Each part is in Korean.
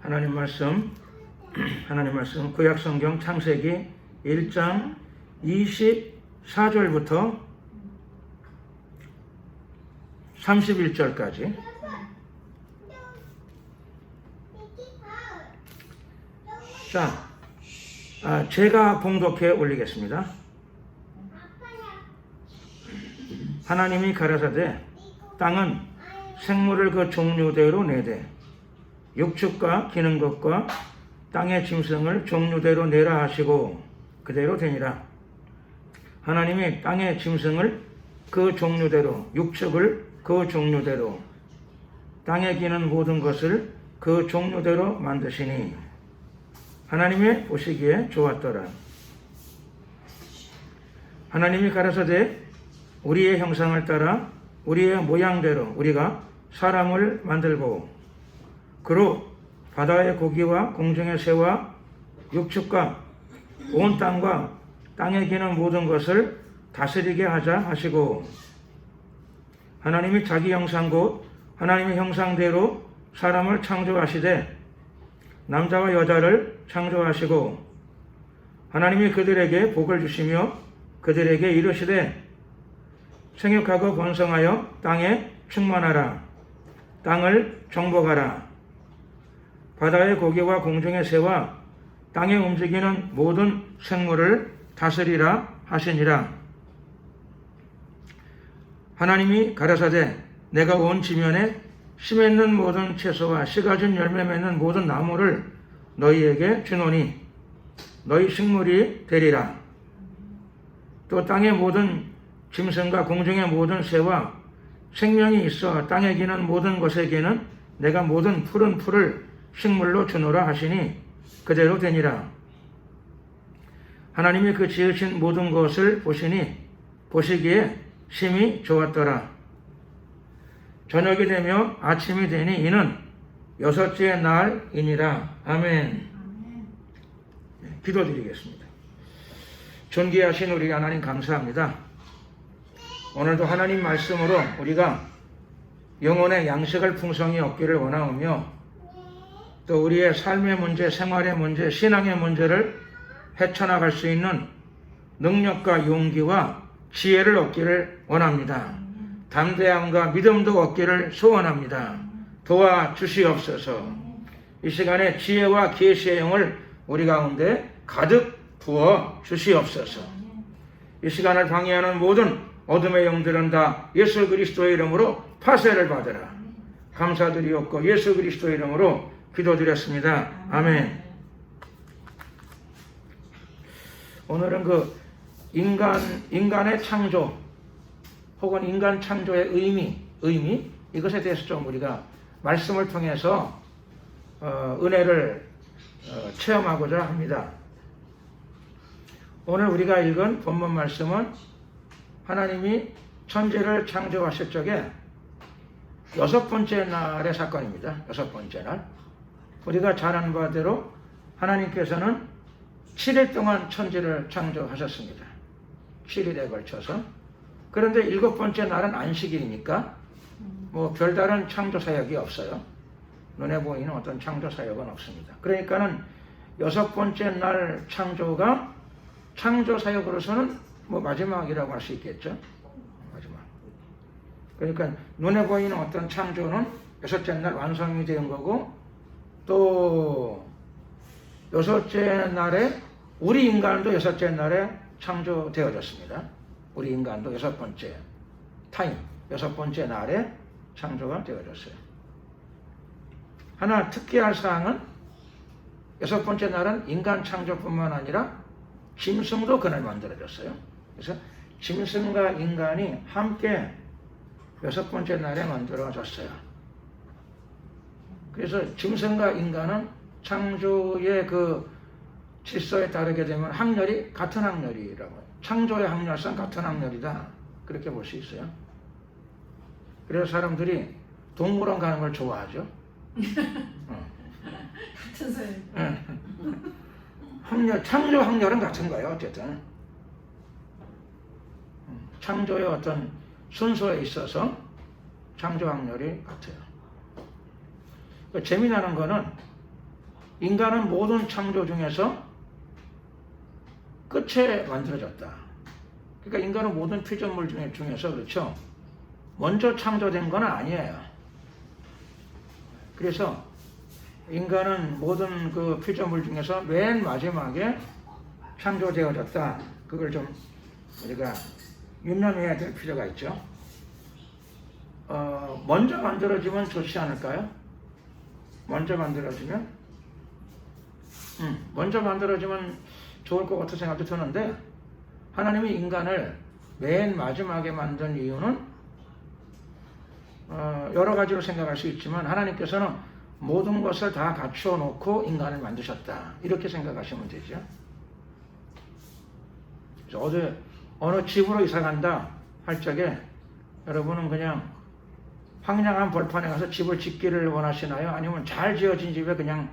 하나님 말씀 구약성경 창세기 1장 24절부터 31절까지 제가 봉독해 올리겠습니다. 하나님이 가라사대 땅은 생물을 그 종류대로 내되 육축과 기는 것과 땅의 짐승을 종류대로 내라 하시고 그대로 되니라. 하나님이 땅의 짐승을 그 종류대로, 육축을 그 종류대로, 땅에 기는 모든 것을 그 종류대로 만드시니 하나님이 보시기에 좋았더라. 하나님이 가라사대 우리의 형상을 따라 우리의 모양대로 우리가 사람을 만들고 그로 바다의 고기와 공중의 새와 육축과 온 땅과 땅에 기는 모든 것을 다스리게 하자 하시고 하나님이 자기 형상 곧 하나님의 형상대로 사람을 창조하시되 남자와 여자를 창조하시고 하나님이 그들에게 복을 주시며 그들에게 이르시되 생육하고 번성하여 땅에 충만하라. 땅을 정복하라. 바다의 고기와 공중의 새와 땅에 움직이는 모든 생물을 다스리라 하시니라. 하나님이 가라사대 내가 온 지면에 씨 맺는 모든 채소와 씨가 준 열매 맺는 모든 나무를 너희에게 주노니 너희 식물이 되리라. 또 땅의 모든 짐승과 공중의 모든 새와 생명이 있어 땅에 기는 모든 것에게는 내가 모든 푸른 풀을 식물로 주노라 하시니 그대로 되니라. 하나님이 그 지으신 모든 것을 보시기에 심히 좋았더라. 저녁이 되며 아침이 되니 이는 여섯째 날이니라. 아멘. 기도드리겠습니다. 존귀하신 우리 하나님 감사합니다. 오늘도 하나님 말씀으로 우리가 영혼의 양식을 풍성히 얻기를 원하오며 또 우리의 삶의 문제, 생활의 문제, 신앙의 문제를 헤쳐나갈 수 있는 능력과 용기와 지혜를 얻기를 원합니다. 담대함과 믿음도 얻기를 소원합니다. 도와주시옵소서. 이 시간에 지혜와 계시의 영을 우리 가운데 가득 부어 주시옵소서. 이 시간을 방해하는 모든 어둠의 영들은 다 예수 그리스도의 이름으로 파쇄를 받으라. 감사드리옵고 예수 그리스도의 이름으로 기도드렸습니다. 아멘. 오늘은 인간의 창조 혹은 인간 창조의 의미 이것에 대해서 좀 우리가 말씀을 통해서 은혜를 체험하고자 합니다. 오늘 우리가 읽은 본문 말씀은 하나님이 천지를 창조하실 적에 6번째 날의 사건입니다. 6번째 날. 우리가 잘 아는 바대로 하나님께서는 7일 동안 천지를 창조하셨습니다. 7일에 걸쳐서. 그런데 7번째 날은 안식일이니까 별다른 창조 사역이 없어요. 눈에 보이는 어떤 창조 사역은 없습니다. 그러니까는 6번째 날 창조가 창조 사역으로서는 마지막이라고 할 수 있겠죠. 마지막. 그러니까 눈에 보이는 어떤 창조는 6째 날 완성이 된 거고 또 6째 날에 우리 인간도 6째 날에 창조되어졌습니다. 우리 인간도 6번째 타임, 6번째 날에 창조가 되어졌어요. 하나 특기할 사항은 6번째 날은 인간 창조뿐만 아니라 짐승도 그날 만들어졌어요. 그래서 짐승과 인간이 함께 6번째 날에 만들어졌어요. 그래서 짐승과 인간은 창조의 그 질서에 따르게 되면 학렬이 같은 학렬이라고 해요. 창조의 학렬상 같은 학렬이다. 그렇게 볼 수 있어요. 그래서 사람들이 동물원 가는 걸 좋아하죠. 같은 소리. 창조 학렬은 같은 거예요. 어쨌든 창조의 어떤 순서에 있어서 창조 학렬이 같아요. 재미나는 거는 인간은 모든 창조 중에서 끝에 만들어졌다. 그러니까 인간은 모든 피조물 중에서 그렇죠. 먼저 창조된 건 아니에요. 그래서 인간은 모든 그 피조물 중에서 맨 마지막에 창조되어졌다. 그걸 좀 우리가 유념해야 될 필요가 있죠. 먼저 만들어지면 좋지 않을까요? 먼저 만들어지면 좋을 것 같은 생각도 드는데, 하나님이 인간을 맨 마지막에 만든 이유는 여러 가지로 생각할 수 있지만, 하나님께서는 모든 것을 다 갖추어 놓고 인간을 만드셨다, 이렇게 생각하시면 되죠. 그래서 어느 집으로 이사 간다 할 적에 여러분은 그냥 황량한 벌판에 가서 집을 짓기를 원하시나요? 아니면 잘 지어진 집에 그냥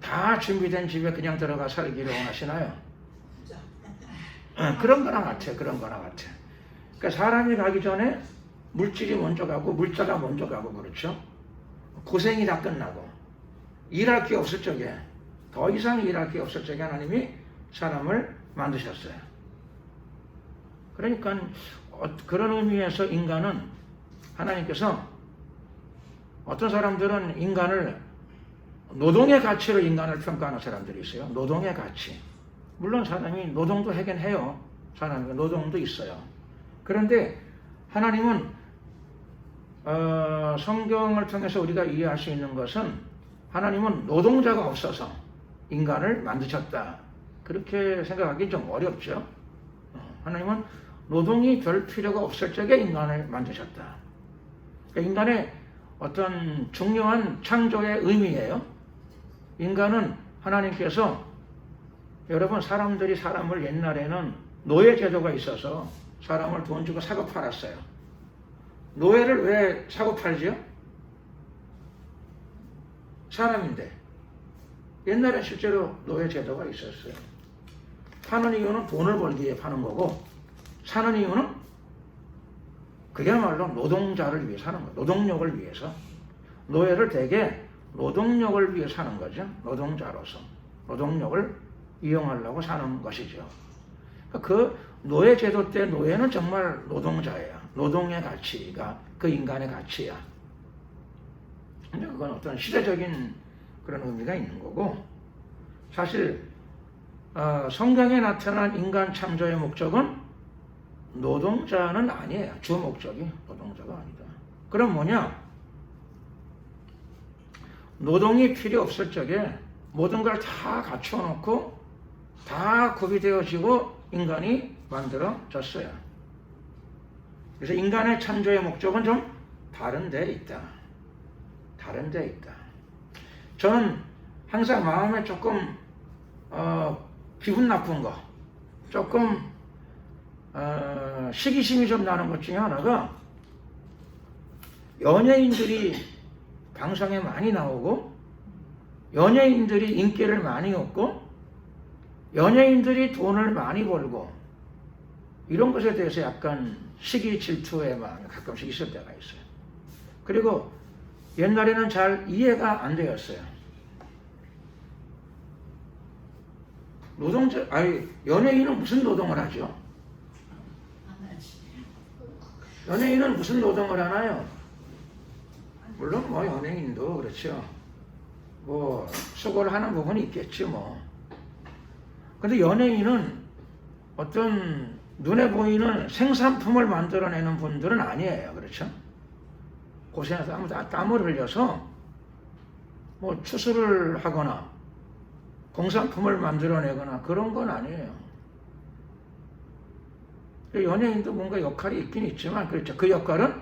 다 준비된 집에 그냥 들어가 살기를 원하시나요? 그런 거나 같아요. 그러니까 사람이 가기 전에 물질이 먼저 가고 물자가 먼저 가고, 그렇죠? 고생이 다 끝나고 일할 게 없을 적에, 더 이상 일할 게 없을 적에 하나님이 사람을 만드셨어요. 그러니까 그런 의미에서 인간은 하나님께서, 어떤 사람들은 인간을 노동의 가치로 인간을 평가하는 사람들이 있어요. 노동의 가치. 물론 사람이 노동도 하긴 해요. 사람이 노동도 있어요. 그런데 하나님은 성경을 통해서 우리가 이해할 수 있는 것은, 하나님은 노동자가 없어서 인간을 만드셨다, 그렇게 생각하기 좀 어렵죠. 하나님은 노동이 별 필요가 없을 적에 인간을 만드셨다. 그러니까 인간의 어떤 중요한 창조의 의미예요. 인간은 하나님께서, 여러분, 사람들이 사람을, 옛날에는 노예 제도가 있어서 사람을 돈 주고 사고 팔았어요. 노예를 왜 사고 팔지요? 사람인데. 옛날에 실제로 노예 제도가 있었어요. 파는 이유는 돈을 벌기 위해 파는 거고, 사는 이유는 그야말로 노동자를 위해 사는 거예요. 노동력을 위해서. 노예를 대개 노동력을 위해 사는 거죠. 노동자로서. 노동력을 이용하려고 사는 것이죠. 그 노예 제도 때 노예는 정말 노동자예요. 노동의 가치가 그 인간의 가치야. 근데 그건 어떤 시대적인 그런 의미가 있는 거고, 사실 성경에 나타난 인간 창조의 목적은 노동자는 아니에요. 주 목적이 노동자가 아니다. 그럼 뭐냐? 노동이 필요 없을 적에 모든 걸 다 갖춰놓고 다 구비되어지고 인간이 만들어졌어요. 그래서 인간의 창조의 목적은 좀 다른 데 있다. 저는 항상 마음에 조금 기분 나쁜 거, 조금 시기심이 좀 나는 것 중에 하나가, 연예인들이 방송에 많이 나오고, 연예인들이 인기를 많이 얻고, 연예인들이 돈을 많이 벌고, 이런 것에 대해서 약간 시기 질투의 마음이 가끔씩 있을 때가 있어요. 그리고 옛날에는 잘 이해가 안 되었어요. 연예인은 무슨 노동을 하죠? 연예인은 무슨 노동을 하나요? 물론 뭐 연예인도 그렇죠. 뭐 수고를 하는 부분이 있겠죠 뭐. 근데 연예인은 어떤 눈에 보이는 생산품을 만들어내는 분들은 아니에요. 그렇죠? 고생해서 땀을 흘려서 뭐 추수를 하거나 공산품을 만들어내거나 그런 건 아니에요. 연예인도 뭔가 역할이 있긴 있지만, 그렇죠. 그 역할은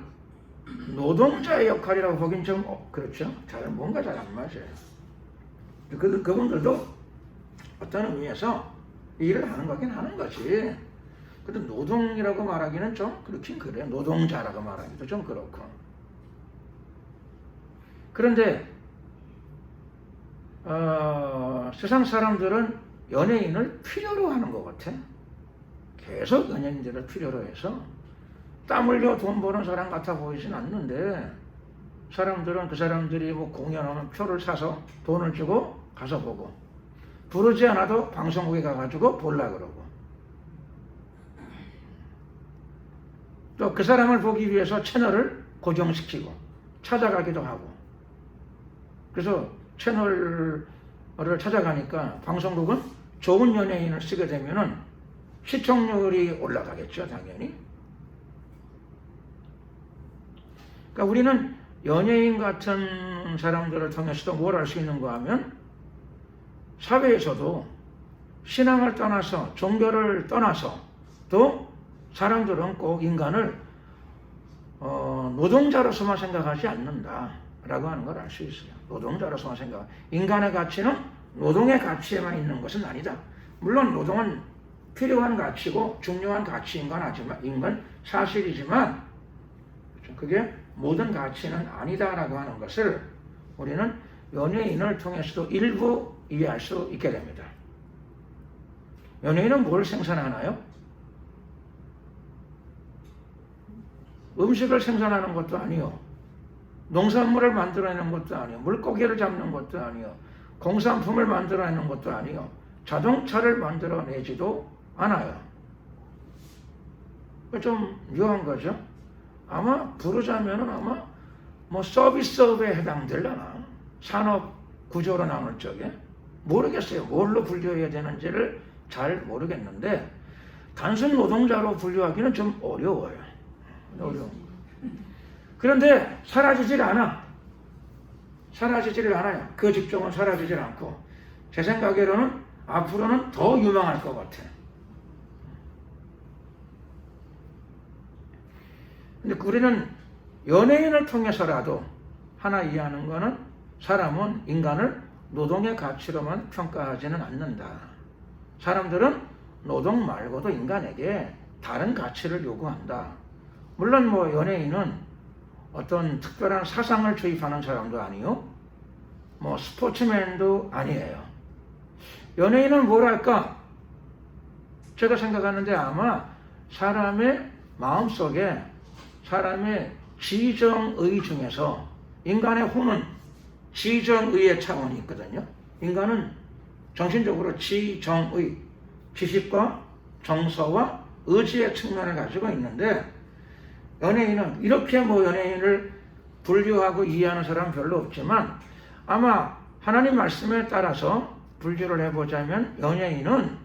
노동자의 역할이라고 보긴 좀 그렇죠. 뭔가 잘 안 맞아요. 그분들도 어떤 의미에서 일을 하는 거긴 하는 거지. 근데 노동이라고 말하기는 좀 그렇긴 그래요. 노동자라고 말하기도 좀 그렇고. 그런데 세상 사람들은 연예인을 필요로 하는 것 같아. 계속 연예인들을 필요로 해서 땀 흘려 돈 버는 사람 같아 보이진 않는데, 사람들은 그 사람들이 뭐 공연하면 표를 사서 돈을 주고 가서 보고, 부르지 않아도 방송국에 가가지고 보려고 그러고, 또 그 사람을 보기 위해서 채널을 고정시키고 찾아가기도 하고. 그래서 채널을 찾아가니까 방송국은 좋은 연예인을 쓰게 되면은 시청률이 올라가겠죠, 당연히. 그러니까 우리는 연예인 같은 사람들을 통해서도 뭘 알 수 있는가 하면, 사회에서도 신앙을 떠나서, 종교를 떠나서 또 사람들은 꼭 인간을 노동자로서만 생각하지 않는다라고 하는 걸 알 수 있어요. 노동자로서만 생각. 인간의 가치는 노동의 가치에만 있는 것은 아니다. 물론 노동은 필요한 가치고 중요한 가치인 건 사실이지만 그게 모든 가치는 아니다라고 하는 것을 우리는 연예인을 통해서도 일부 이해할 수 있게 됩니다. 연예인은 뭘 생산하나요? 음식을 생산하는 것도 아니요, 농산물을 만들어내는 것도 아니요, 물고기를 잡는 것도 아니요, 공산품을 만들어내는 것도 아니요, 자동차를 만들어내지도 않아요. 좀 묘한 거죠. 아마 부르자면은 아마 뭐 서비스업에 해당되려나, 산업 구조로 나눌 적에 모르겠어요. 뭘로 분류해야 되는지를 잘 모르겠는데, 단순 노동자로 분류하기는 좀 어려워요. 그런데 사라지질 않아요. 그 직종은 사라지질 않고, 제 생각으로는 앞으로는 더 유망할 것 같아요. 근데 우리는 연예인을 통해서라도 하나 이해하는 거는, 사람은 인간을 노동의 가치로만 평가하지는 않는다. 사람들은 노동 말고도 인간에게 다른 가치를 요구한다. 물론 뭐 연예인은 어떤 특별한 사상을 주입하는 사람도 아니요, 뭐 스포츠맨도 아니에요. 연예인은 뭐랄까, 제가 생각하는데 아마 사람의 마음속에, 사람의 지정의 중에서, 인간의 혼은 지정의의 차원이 있거든요. 인간은 정신적으로 지정의, 지식과 정서와 의지의 측면을 가지고 있는데, 연예인은 이렇게 뭐 연예인을 분류하고 이해하는 사람은 별로 없지만, 아마 하나님 말씀에 따라서 분류를 해보자면 연예인은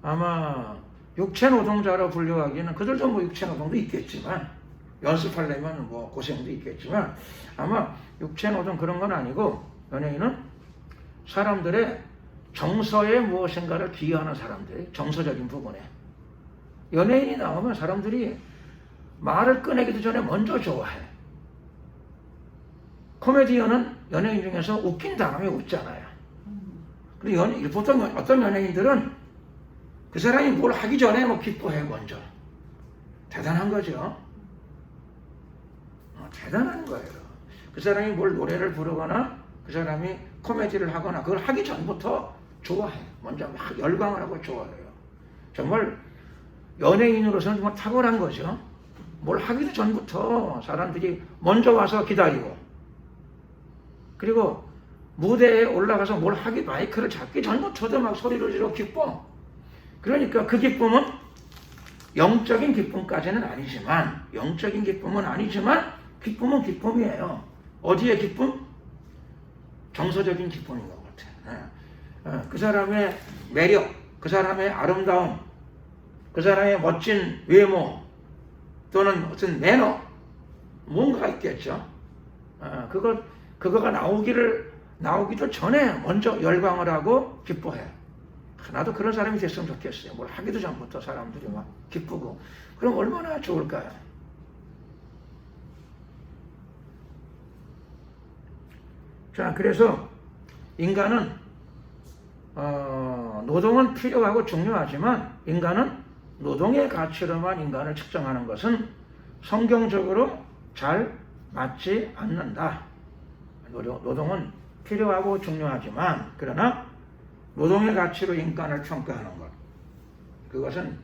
아마 육체 노동자로 분류하기는, 그들도 뭐 육체 노동도 있겠지만, 연습하려면 뭐 고생도 있겠지만, 아마 육체 노동 그런 건 아니고, 연예인은 사람들의 정서에 무엇인가를 기여하는 사람들, 정서적인 부분에. 연예인이 나오면 사람들이 말을 꺼내기도 전에 먼저 좋아해. 코미디언은 연예인 중에서 웃긴 다음에 웃잖아요. 그리고 보통 어떤 연예인들은 그 사람이 뭘 하기 전에 뭐 기뻐해, 먼저. 대단한 거죠. 대단한 거예요. 그 사람이 뭘 노래를 부르거나 그 사람이 코미디를 하거나 그걸 하기 전부터 좋아해. 먼저 막 열광을 하고 좋아해요. 정말 연예인으로서는 정말 탁월한 거죠. 뭘 하기도 전부터 사람들이 먼저 와서 기다리고, 그리고 무대에 올라가서 뭘 하기, 마이크를 잡기 전부터도 막 소리를 지르고 기뻐. 그러니까 그 기쁨은 영적인 기쁨까지는 아니지만, 기쁨은 기쁨이에요. 어디의 기쁨? 정서적인 기쁨인 것 같아요. 그 사람의 매력, 그 사람의 아름다움, 그 사람의 멋진 외모, 또는 어떤 매너, 뭔가 있겠죠. 그거가 나오기도 전에 먼저 열광을 하고 기뻐해. 나도 그런 사람이 됐으면 좋겠어요. 뭘 하기도 전부터 사람들이 막 기쁘고. 그럼 얼마나 좋을까요? 자, 그래서 인간은 노동은 필요하고 중요하지만, 인간은 노동의 가치로만 인간을 측정하는 것은 성경적으로 잘 맞지 않는다. 노동은 필요하고 중요하지만, 그러나 노동의 가치로 인간을 평가하는 것, 그것은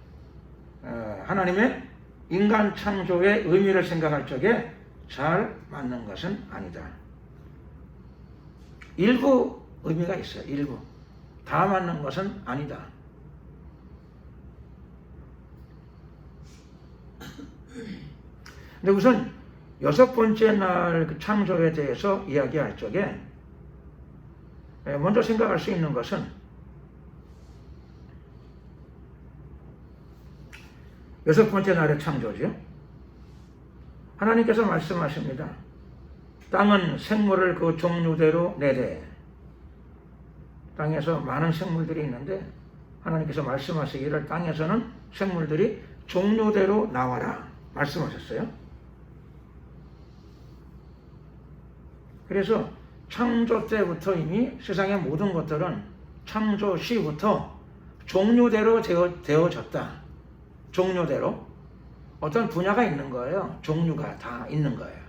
하나님의 인간 창조의 의미를 생각할 적에 잘 맞는 것은 아니다. 일부 의미가 있어요. 일부. 다 맞는 것은 아니다. 근데 우선 6번째 날 그 창조에 대해서 이야기할 적에 먼저 생각할 수 있는 것은 6번째 날의 창조죠. 하나님께서 말씀하십니다. 땅은 생물을 그 종류대로 내되. 땅에서 많은 생물들이 있는데 하나님께서 말씀하시기를 땅에서는 생물들이 종류대로 나와라 말씀하셨어요. 그래서 창조 때부터 이미 세상의 모든 것들은 창조 시부터 종류대로 되어졌다. 종류대로. 어떤 분야가 있는 거예요. 종류가 다 있는 거예요.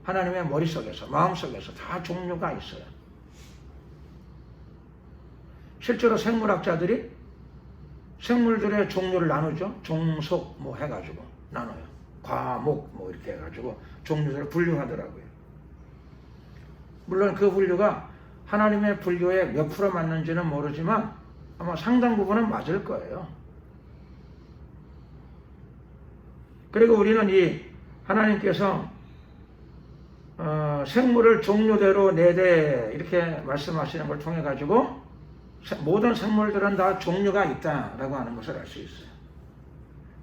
하나님의 머릿속에서, 마음속에서 다 종류가 있어요. 실제로 생물학자들이 생물들의 종류를 나누죠. 종속 뭐 해가지고 나눠요. 과목 뭐 이렇게 해가지고 종류들을 분류하더라고요. 물론 그 분류가 하나님의 분류에 몇 프로 맞는지는 모르지만 아마 상당 부분은 맞을 거예요. 그리고 우리는 이 하나님께서 생물을 종류대로 내되 이렇게 말씀하시는 걸 통해 가지고 모든 생물들은 다 종류가 있다라고 하는 것을 알 수 있어요.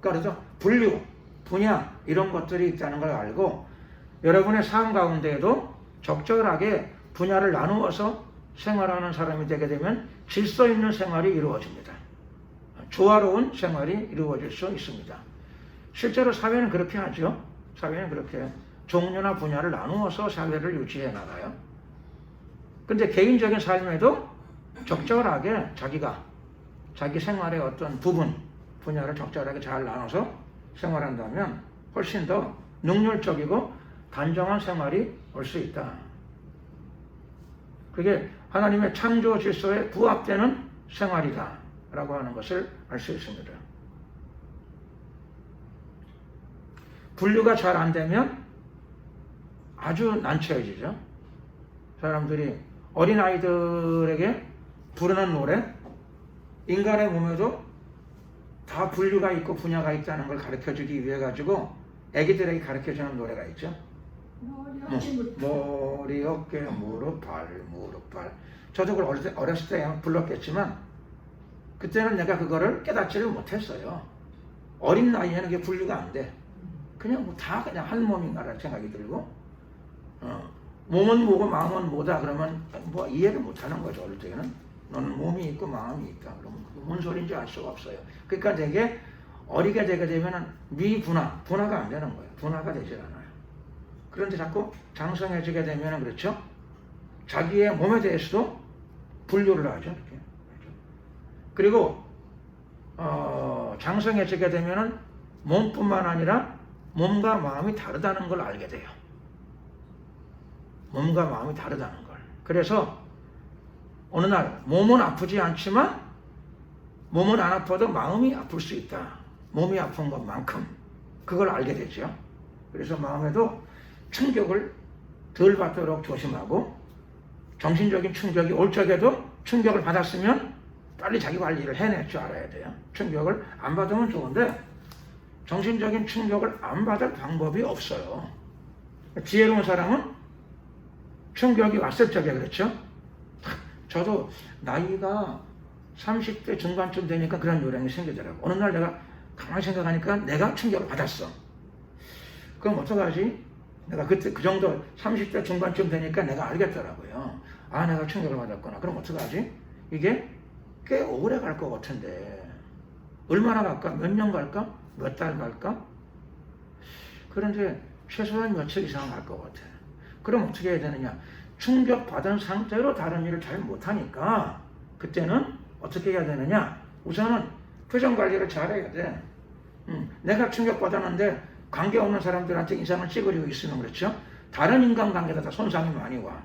그래서 분류, 분야 이런 것들이 있다는 걸 알고 여러분의 삶 가운데에도 적절하게 분야를 나누어서 생활하는 사람이 되게 되면 질서 있는 생활이 이루어집니다. 조화로운 생활이 이루어질 수 있습니다. 실제로 사회는 그렇게 하죠. 사회는 그렇게 종류나 분야를 나누어서 사회를 유지해 나가요. 근데 개인적인 삶에도 적절하게 자기 생활의 어떤 분야를 적절하게 잘 나눠서 생활한다면 훨씬 더 능률적이고 단정한 생활이 올 수 있다. 그게 하나님의 창조 질서에 부합되는 생활이다 라고 하는 것을 알 수 있습니다. 분류가 잘 안 되면 아주 난처해지죠. 사람들이 어린아이들에게 부르는 노래, 인간의 몸에도 다 분류가 있고 분야가 있다는 걸 가르쳐주기 위해 가지고 애기들에게 가르쳐주는 노래가 있죠. 머리, 어깨, 무릎, 발. 저도 그걸 어렸을 때 불렀겠지만 그때는 내가 그거를 깨닫지를 못했어요. 어린 나이에는 그게 분류가 안 돼. 그냥 뭐 다 그냥 한 몸인가라는 생각이 들고 몸은 뭐고 마음은 뭐다 그러면 뭐 이해를 못하는 거죠. 어릴 때는 너는 몸이 있고 마음이 있다. 그러면 뭔 소리인지 알 수가 없어요. 그러니까 되게 어리게 되게 되면은 분화가 안 되는 거예요. 분화가 되질 않아요. 그런데 자꾸 장성해지게 되면은 그렇죠. 자기의 몸에 대해서도 분류를 하죠. 이렇게. 그리고 장성해지게 되면은 몸뿐만 아니라 몸과 마음이 다르다는 걸 알게 돼요. 몸과 마음이 다르다는 걸. 그래서 어느 날 몸은 아프지 않지만 몸은 안 아파도 마음이 아플 수 있다. 몸이 아픈 것만큼 그걸 알게 되죠. 그래서 마음에도 충격을 덜 받도록 조심하고 정신적인 충격이 올 적에도 충격을 받았으면 빨리 자기 관리를 해낼 줄 알아야 돼요. 충격을 안 받으면 좋은데 정신적인 충격을 안 받을 방법이 없어요. 지혜로운 사람은 충격이 왔을 적에 그렇죠. 저도 나이가 30대 중반쯤 되니까 그런 요령이 생기더라고. 어느 날 내가 가만히 생각하니까 내가 충격을 받았어. 그럼 어떡하지? 내가 그때 그 정도 30대 중반쯤 되니까 내가 알겠더라고요. 아, 내가 충격을 받았구나. 그럼 어떡하지? 이게 꽤 오래 갈 것 같은데 얼마나 갈까? 몇 년 갈까? 몇 달 갈까? 그런데 최소한 며칠 이상 갈 것 같아. 그럼 어떻게 해야 되느냐? 충격받은 상태로 다른 일을 잘 못하니까 그때는 어떻게 해야 되느냐? 우선은 표정 관리를 잘해야 돼. 내가 충격받았는데 관계없는 사람들한테 인상을 찌그리고 있으면 그렇죠? 다른 인간관계도 다 손상이 많이 와.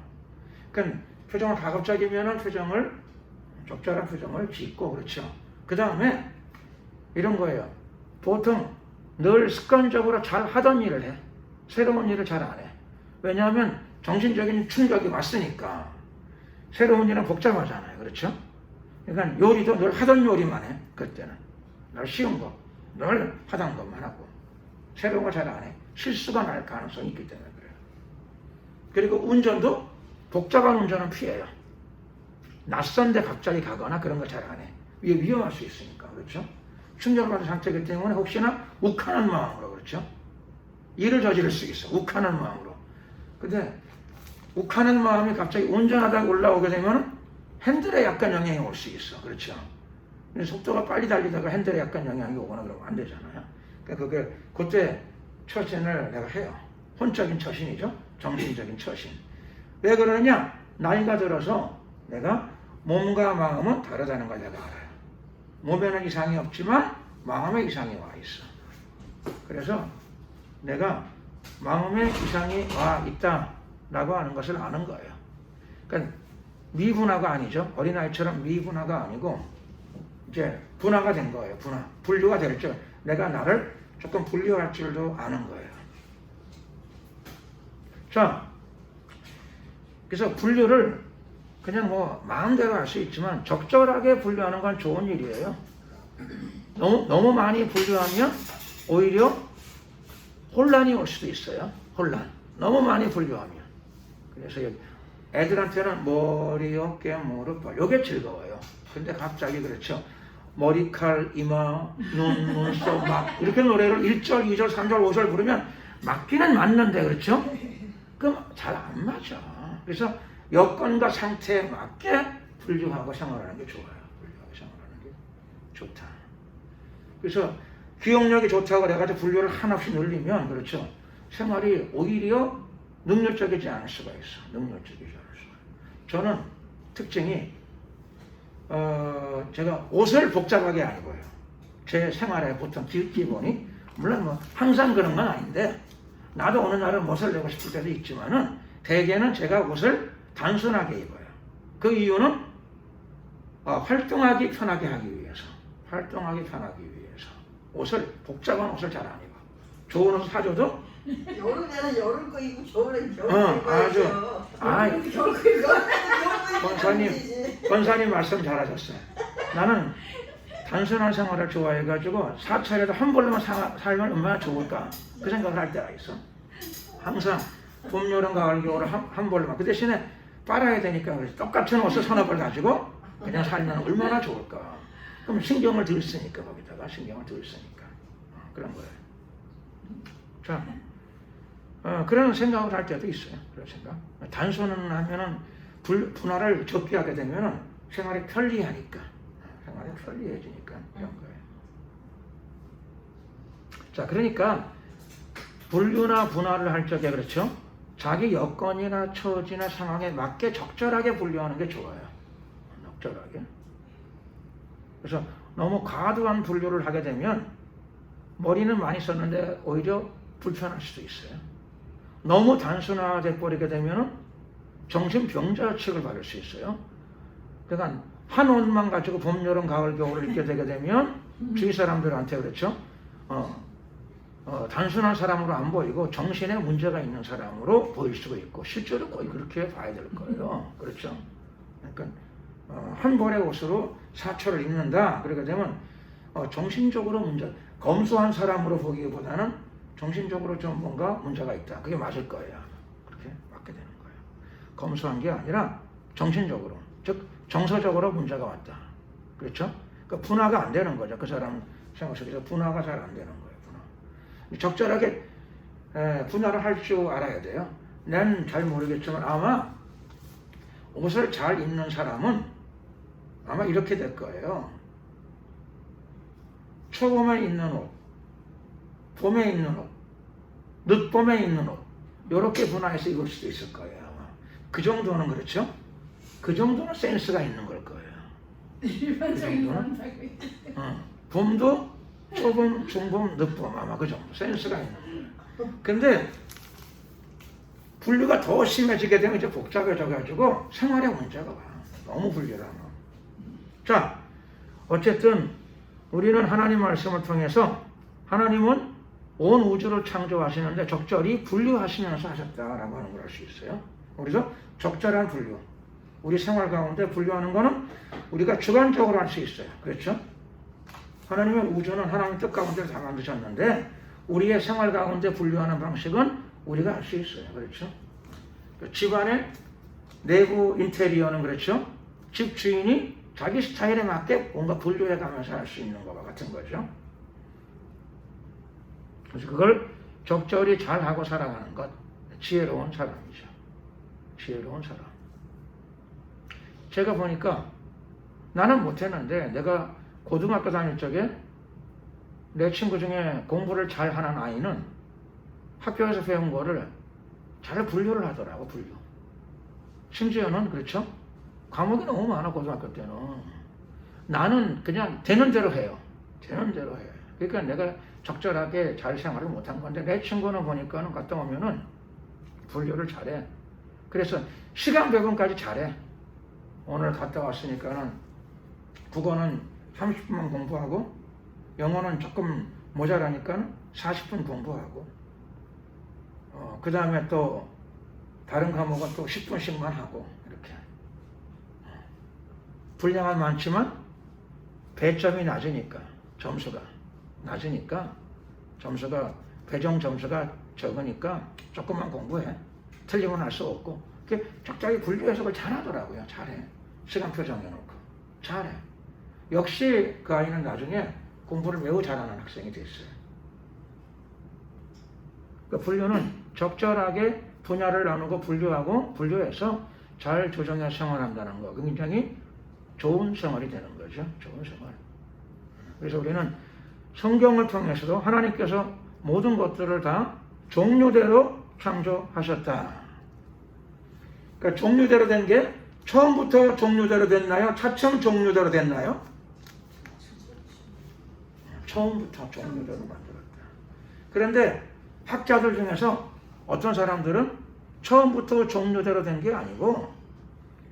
그러니까 표정을 가급적이면 적절한 표정을 짓고 그렇죠? 그 다음에 이런 거예요. 보통 늘 습관적으로 잘 하던 일을 해. 새로운 일을 잘 안 해. 왜냐하면 정신적인 충격이 왔으니까. 새로운 일은 복잡하잖아요. 그렇죠? 그러니까 요리도 늘 하던 요리만 해. 그때는 늘 쉬운 거, 늘 하던 것만 하고 새로운 거 잘 안 해. 실수가 날 가능성이 있기 때문에 그래요. 그리고 운전도 복잡한 운전은 피해요. 낯선 데 갑자기 가거나 그런 거 잘 안 해. 이게 위험할 수 있으니까. 그렇죠? 충격받은 상태이기 때문에 혹시나 욱하는 마음으로, 그렇죠? 일을 저지를 수 있어. 욱하는 마음으로. 근데 욱하는 마음이 갑자기 운전하다가 올라오게 되면 핸들에 약간 영향이 올 수 있어. 그렇죠? 근데 속도가 빨리 달리다가 핸들에 약간 영향이 오거나 그러면 안 되잖아요. 그러니까 그게 그때 처신을 내가 해요. 혼적인 처신이죠. 정신적인 처신. 왜 그러느냐? 나이가 들어서 내가 몸과 마음은 다르다는 걸 내가 알아요. 몸에는 이상이 없지만 마음에 이상이 와 있어. 그래서 내가 마음에 이상이 와 있다라고 하는 것을 아는 거예요. 그러니까 미분화가 아니죠. 어린아이처럼 미분화가 아니고 이제 분화가 된 거예요. 분화. 분류가 될 줄. 내가 나를 조금 분류할 줄도 아는 거예요. 자, 그래서 분류를 그냥 뭐 마음대로 할 수 있지만 적절하게 분류하는 건 좋은 일이에요. 너무 많이 분류하면 오히려 혼란이 올 수도 있어요. 혼란. 너무 많이 분류하면. 그래서 애들한테는 머리, 어깨, 무릎, 발. 요게 즐거워요. 근데 갑자기 그렇죠. 머리칼, 이마, 눈썹, 막 이렇게 노래를 1절, 2절, 3절, 5절 부르면 맞기는 맞는데 그렇죠? 그럼 잘 안 맞아. 그래서 여건과 상태에 맞게 분류하고 생활하는 게 좋아요. 분류하고 생활하는 게 좋다. 그래서 기억력이 좋다고 내가 분류를 한없이 늘리면 그렇죠. 생활이 오히려 능률적이지 않을 수가 있어. 능률적이지 않을 수가. 저는 특징이 제가 옷을 복잡하게 안 입어요. 제 생활의 보통 기본이 물론 뭐 항상 그런 건 아닌데 나도 어느 날은 멋을 내고 싶을 때도 있지만은 대개는 제가 옷을 단순하게 입어요. 그 이유는 활동하기 편하게 하기 위해서. 활동하기 편하기 위해서. 복잡한 옷을 잘 안 입어. 좋은 옷 사줘도 여름에는 여름 거 입고 겨울에는 겨울 거 입어야죠. 아주 겨울 거 입고 권사님 말씀 잘하셨어요. 나는 단순한 생활을 좋아해가지고 사찰에도 한 벌로만 살면 얼마나 좋을까 그 생각을 할 때가 있어. 항상 봄, 여름, 가을, 겨울 한 벌로만. 그 대신에 빨아야 되니까 똑같은 옷을 서너 벌 가지고 그냥 살면 얼마나 좋을까. 그럼 신경을 덜 쓰니까 거기다가 신경을 덜 쓰니까 그런 거예요. 자, 그런 생각을 할 때도 있어요. 그런 생각. 단순하면은 분할을 적게 하게 되면은 생활이 편리하니까. 생활이 편리해지니까 이런 거예요. 자, 그러니까 분류나 분할을 할 적에 그렇죠. 자기 여건이나 처지나 상황에 맞게 적절하게 분류하는 게 좋아요. 적절하게. 그래서 너무 과도한 분류를 하게 되면 머리는 많이 썼는데 오히려 불편할 수도 있어요. 너무 단순화돼 버리게 되면 정신병자 취급을 받을 수 있어요. 그러니까 한 옷만 가지고 봄, 여름, 가을, 겨울을 입게 되게 되면 주위 사람들한테 그렇죠. 단순한 사람으로 안 보이고 정신에 문제가 있는 사람으로 보일 수도 있고 실제로 거의 그렇게 봐야 될 거예요. 그렇죠. 그러니까 한 벌의 옷으로 사초를 입는다. 그러게 되면 정신적으로 검소한 사람으로 보기보다는 정신적으로 좀 뭔가 문제가 있다. 그게 맞을 거예요. 그렇게 맞게 되는 거예요. 검소한 게 아니라 정신적으로, 즉 정서적으로 문제가 왔다. 그렇죠? 그러니까 분화가 안 되는 거죠. 그 사람 생활 속에서 분화가 잘 안 되는 거예요. 분화. 적절하게 분화를 할 줄 알아야 돼요. 난 잘 모르겠지만 아마 옷을 잘 입는 사람은 아마 이렇게 될 거예요. 초봄에 입는 옷, 봄에 입는 옷, 늦봄에 입는 옷 이렇게 분화해서 입을 수도 있을 거예요. 아마. 그 정도는 그렇죠? 그 정도는 센스가 있는 걸 거예요. 일반적인 봄도 초봄, 중봄, 늦봄 아마 그 정도 센스가 있는 거예요. 근데 분류가 더 심해지게 되면 이제 복잡해져가지고 생활에 문제가 와. 너무 분류를 하면. 자, 어쨌든 우리는 하나님 말씀을 통해서 하나님은 온 우주를 창조하시는데 적절히 분류하시면서 하셨다라고 하는 걸 알 수 있어요. 그래서 적절한 분류. 우리 생활 가운데 분류하는 거는 우리가 주관적으로 할 수 있어요. 그렇죠? 하나님의 우주는 하나님 뜻 가운데 다 만드셨는데 우리의 생활 가운데 분류하는 방식은 우리가 할 수 있어요. 그렇죠? 집안의 내부 인테리어는 그렇죠? 집 주인이 자기 스타일에 맞게 뭔가 분류해 가면서 할 수 있는 것과 같은 거죠. 그래서 그걸 적절히 잘 하고 살아가는 것, 지혜로운 사람이죠. 지혜로운 사람. 제가 보니까 나는 못했는데 내가 고등학교 다닐 적에 내 친구 중에 공부를 잘하는 아이는 학교에서 배운 거를 잘 분류를 하더라고. 분류. 심지어는 그렇죠? 과목이 너무 많아 고등학교 때는. 나는 그냥 되는 대로 해요. 되는 대로 해요. 그러니까 내가 적절하게 잘 생활을 못한 건데 내 친구는 보니까는 갔다 오면은 분류를 잘해. 그래서 시간 배분까지 잘해. 오늘 갔다 왔으니까는 국어는 30분만 공부하고 영어는 조금 모자라니까 40분 공부하고 그 다음에 또 다른 과목은 또 10분씩만 하고 이렇게. 분량은 많지만 배점이 낮으니까 점수가 낮으니까 점수가 배정 점수가 적으니까 조금만 공부해. 틀리면 할 수 없고. 그게 적절히 분류 해석을 잘하더라고요. 잘해. 시간표 정해놓고 잘해. 역시 그 아이는 나중에 공부를 매우 잘하는 학생이 됐어요. 그 분류는 적절하게 분야를 나누고 분류하고 분류해서 잘 조정해 생활한다는 거. 굉장히 좋은 생활이 되는 거죠. 좋은 생활. 그래서 우리는 성경을 통해서도 하나님께서 모든 것들을 다 종류대로 창조하셨다. 그러니까 종류대로 된 게 처음부터 종류대로 됐나요? 차츰 종류대로 됐나요? 처음부터 종류대로 만들었다. 그런데 학자들 중에서 어떤 사람들은 처음부터 종류대로 된 게 아니고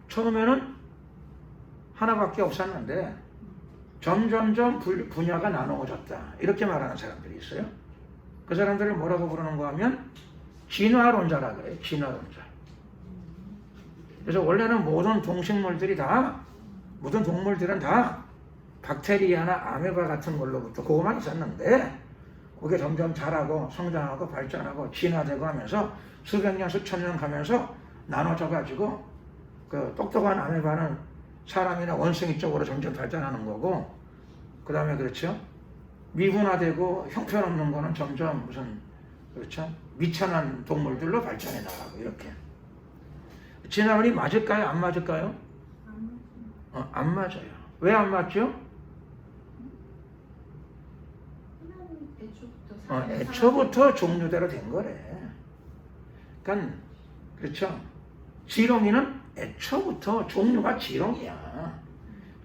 처음에는 하나밖에 없었는데 점점점 분야가 나누어졌다. 이렇게 말하는 사람들이 있어요. 그 사람들을 뭐라고 부르는가 하면 진화론자라 그래요. 진화론자. 그래서 원래는 모든 동식물들이 다, 모든 동물들은 다 박테리아나 아메바 같은 걸로부터 그거만 있었는데 그게 점점 자라고 성장하고 발전하고 진화되고 하면서 수백 년, 수천 년 가면서 나눠져 가지고 그 똑똑한 아메바는 사람이나 원숭이 쪽으로 점점 발전하는 거고 그 다음에 그렇죠? 미분화되고 형편없는 거는 점점 무슨 그렇죠? 미천한 동물들로 발전해 나가고 이렇게. 진화론이 맞을까요? 안 맞을까요? 안 맞아요. 왜 안 맞죠? 애초부터 종류대로 된 거래. 그러니까 그렇죠. 지렁이는 애초부터 종류가 지렁이야.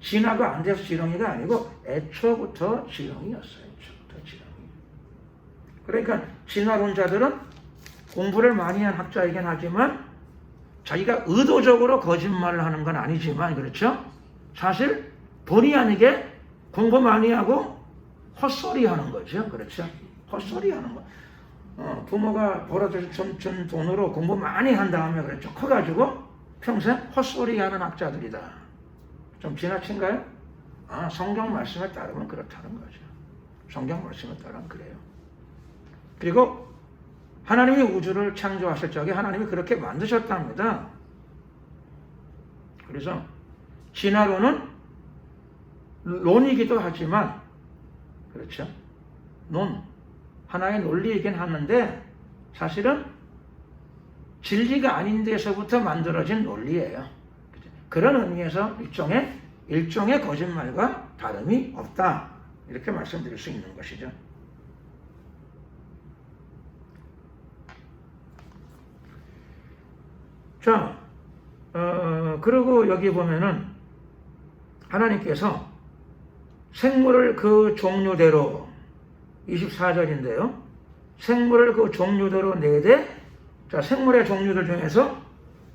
진화가 안 돼서 지렁이가 아니고 애초부터 지렁이였어요. 애초부터 지렁이. 그러니까 진화론자들은 공부를 많이 한 학자이긴 하지만 자기가 의도적으로 거짓말을 하는 건 아니지만 그렇죠? 사실 본의 아니게 공부 많이 하고 헛소리 하는 거죠. 그렇죠? 헛소리 하는 거. 부모가 벌어준 돈으로 공부 많이 한 다음에 그렇죠. 커가지고 평생 헛소리 하는 학자들이다. 좀 지나친가요? 성경 말씀에 따르면 그렇다는 거죠. 성경 말씀에 따르면 그래요. 그리고 하나님이 우주를 창조하실 적에 하나님이 그렇게 만드셨답니다. 그래서 진화론은 논이기도 하지만 그렇죠. 하나의 논리이긴 하는데 사실은 진리가 아닌 데서부터 만들어진 논리예요. 그런 의미에서 일종의 거짓말과 다름이 없다. 이렇게 말씀드릴 수 있는 것이죠. 자, 그리고 여기 보면은 하나님께서 생물을 그 종류대로 24절인데요. 생물을 그 종류대로 내되 자, 생물의 종류들 중에서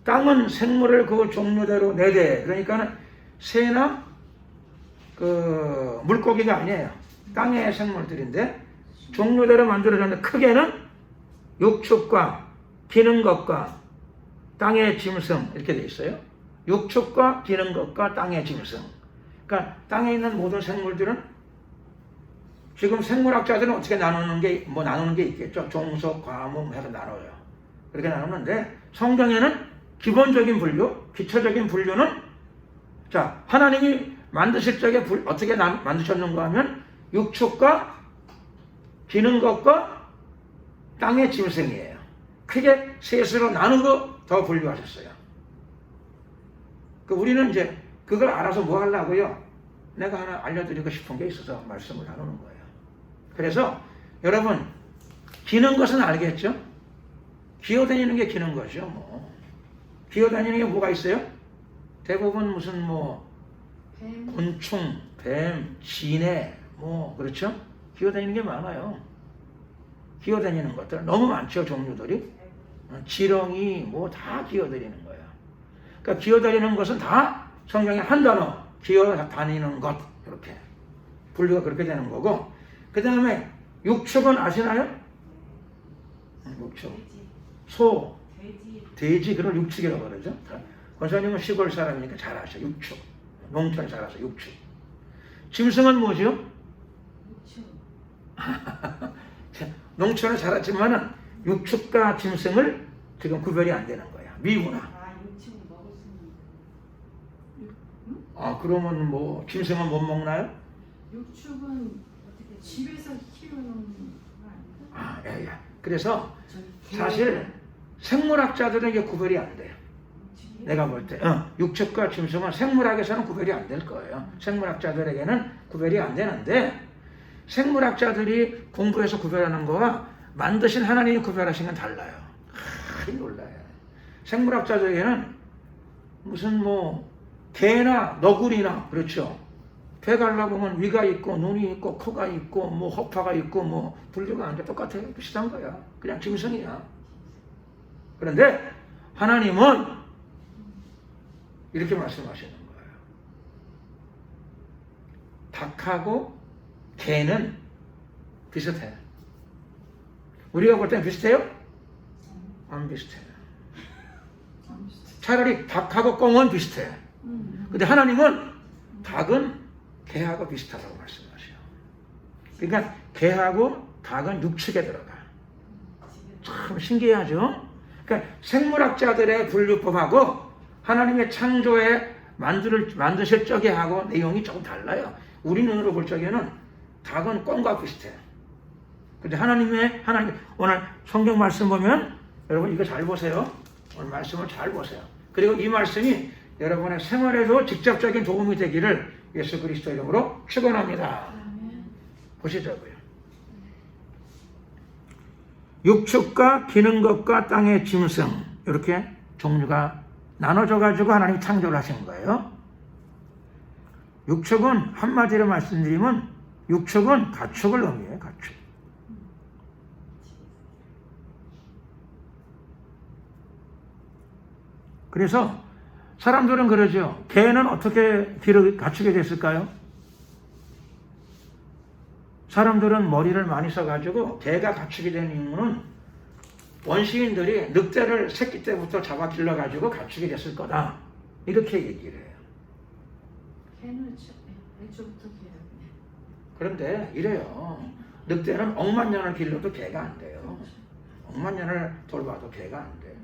땅은 생물을 그 종류대로 내되 그러니까 새나 그 물고기가 아니에요. 땅의 생물들인데 종류대로 만들어졌는데 크게는 육축과 기는 것과 땅의 짐승 이렇게 돼 있어요. 육축과 기는 것과 땅의 짐승. 그러니까 땅에 있는 모든 생물들은 지금 생물학자들은 어떻게 나누는 게 있겠죠. 종속, 과목 해서 나눠요. 그렇게 나누는데 성경에는 기본적인 분류, 기초적인 분류는 자, 하나님이 만드실 적에 어떻게 만드셨는가 하면 육축과 기는 것과 땅의 짐승이에요. 크게 셋으로 나누고 더 분류하셨어요. 우리는 이제 그걸 알아서 뭐 하려고요? 내가 하나 알려드리고 싶은 게 있어서 말씀을 나누는 거예요. 그래서 여러분, 기는 것은 알겠죠? 기어다니는 게 기는 거죠. 뭐. 기어다니는 게 뭐가 있어요? 대부분 무슨 뭐 곤충, 뱀, 지네, 뭐 그렇죠? 기어다니는 게 많아요. 기어다니는 것들 너무 많죠, 종류들이. 지렁이 뭐 다 기어다니는 거예요. 그러니까 기어다니는 것은 다 성경에 한 단어, 기어다니는 것 이렇게 분류가 그렇게 되는 거고. 그 다음에 육축은 아시나요? 육축, 소, 돼지 그런 육축이라고 그러죠. 권사님은 시골 사람이니까 잘 아셔. 육축, 농촌 잘 아셔. 육축. 짐승은 뭐죠? 농촌에 자랐지만은 육축과 짐승을 지금 구별이 안 되는 거야. 미구나. 그러면 뭐 짐승은 못 먹나요? 육축은 어떻게 집에서 키우는 거 아닌가? 예. 그래서 사실 생물학자들은 이게 구별이 안 돼요. 내가 볼 때 육축과 짐승은 생물학에서는 구별이 안 될 거예요. 생물학자들에게는 구별이 안 되는데 생물학자들이 공부해서 구별하는 거와 만드신 하나님이 구별하신 건 달라요. 놀라요. 생물학자들에게는 무슨 뭐 개나 너구리나 그렇죠. 배 갈라보면 위가 있고 눈이 있고 코가 있고 뭐 허파가 있고 뭐 분류가 안 돼. 똑같아요. 비슷한 거야. 그냥 짐승이야. 그런데 하나님은 이렇게 말씀하시는 거예요. 닭하고 개는 비슷해. 우리가 볼 땐 비슷해요? 안 비슷해요. 차라리 닭하고 꽁은 비슷해. 근데 하나님은 닭은 개하고 비슷하다고 말씀하셔요. 그러니까 개하고 닭은 육축에 들어가. 참 신기하죠? 그러니까 생물학자들의 분류법하고 하나님의 창조에 만드실 적에 하고 내용이 조금 달라요. 우리 눈으로 볼 적에는 닭은 꽁과 비슷해요. 근데 하나님 오늘 성경 말씀 보면 여러분 이거 잘 보세요. 오늘 말씀을 잘 보세요. 그리고 이 말씀이 여러분의 생활에도 직접적인 도움이 되기를 예수 그리스도 이름으로 축원합니다. 보시자고요. 육축과 기는 것과 땅의 짐승 이렇게 종류가 나눠져 가지고 하나님 창조를 하신 거예요. 육축은 한마디로 말씀드리면 육축은 가축을 의미해요. 가축. 그래서 사람들은 그러죠. 개는 어떻게 갖추게 됐을까요? 사람들은 머리를 많이 써가지고 개가 갖추게 된 이유는 원시인들이 늑대를 새끼 때부터 잡아 길러가지고 갖추게 됐을 거다. 이렇게 얘기를 해요. 개는 애초부터 개야. 그런데 이래요. 늑대는 억만 년을 길러도 개가 안 돼요. 억만 년을 돌봐도 개가 안 돼요.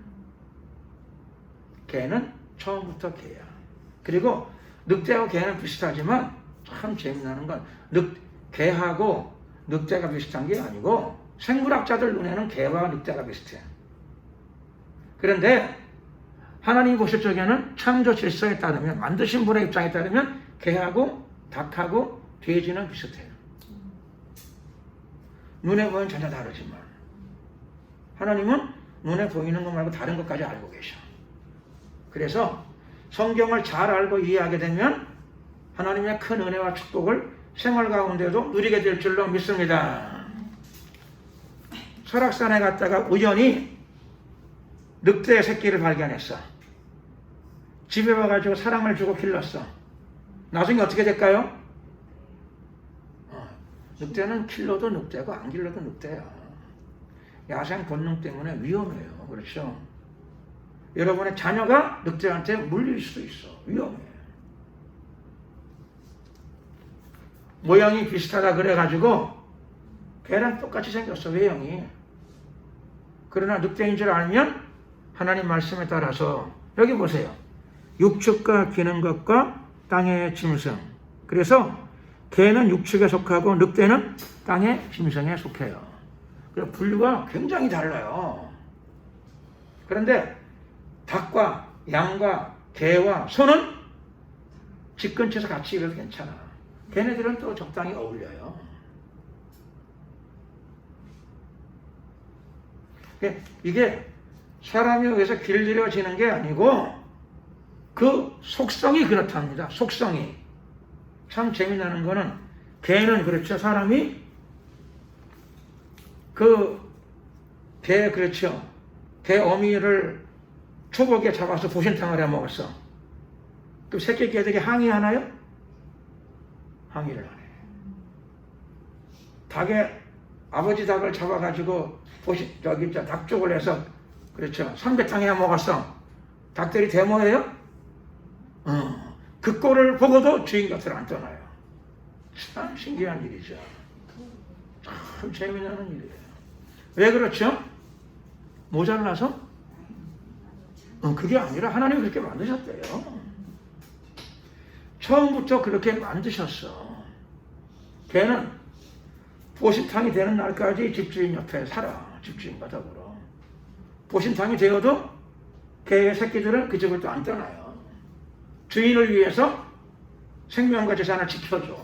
개는 처음부터 개야. 그리고 늑대하고 개는 비슷하지만 참 재미나는 건 개하고 늑대가 비슷한 게 아니고 생물학자들 눈에는 개와 늑대가 비슷해. 그런데 하나님이 보실 적에는 창조 질서에 따르면 만드신 분의 입장에 따르면 개하고 닭하고 돼지는 비슷해요. 눈에 보이는 전혀 다르지만 하나님은 눈에 보이는 것 말고 다른 것까지 알고 계셔. 그래서 성경을 잘 알고 이해하게 되면 하나님의 큰 은혜와 축복을 생활 가운데도 누리게 될 줄로 믿습니다. 설악산에 갔다가 우연히 늑대의 새끼를 발견했어. 집에 와가지고 사랑을 주고 길렀어. 나중에 어떻게 될까요? 늑대는 길러도 늑대고 안 길러도 늑대야. 야생 본능 때문에 위험해요. 그렇죠? 여러분의 자녀가 늑대한테 물릴 수도 있어. 위험해. 모양이 비슷하다 그래가지고 걔랑 똑같이 생겼어, 외형이. 그러나 늑대인 줄 알면 하나님 말씀에 따라서 여기 보세요. 육축과 기는 것과 땅의 짐승. 그래서 개는 육축에 속하고 늑대는 땅의 짐승에 속해요. 그래서 분류가 굉장히 달라요. 그런데 닭과 양과 개와 소는 집 근처에서 같이 일어도 괜찮아. 걔네들은 또 적당히 어울려요. 이게 사람에 의해서 길들여지는 게 아니고 그 속성이 그렇답니다. 속성이. 참 재미나는 거는 개는 그렇죠. 사람이 개 그렇죠. 개 어미를 초복에 잡아서 보신탕을 해 먹었어. 그럼 새끼 개들이 항의하나요? 항의를 안 해. 닭의 아버지 닭을 잡아가지고 닭쪽을 해서 그렇죠. 삼계탕 해 먹었어. 닭들이 데모해요? 그 꼴을 보고도 주인 곁을 안 떠나요. 참 신기한 일이죠. 참 재미나는 일이에요. 왜 그렇죠? 모자라서? 그게 아니라 하나님이 그렇게 만드셨대요. 처음부터 그렇게 만드셨어. 걔는 보신탕이 되는 날까지 집주인 옆에 살아. 집주인과 더불어. 보신탕이 되어도 걔의 새끼들은 그 집을 또 안 떠나요. 주인을 위해서 생명과 재산을 지켜줘.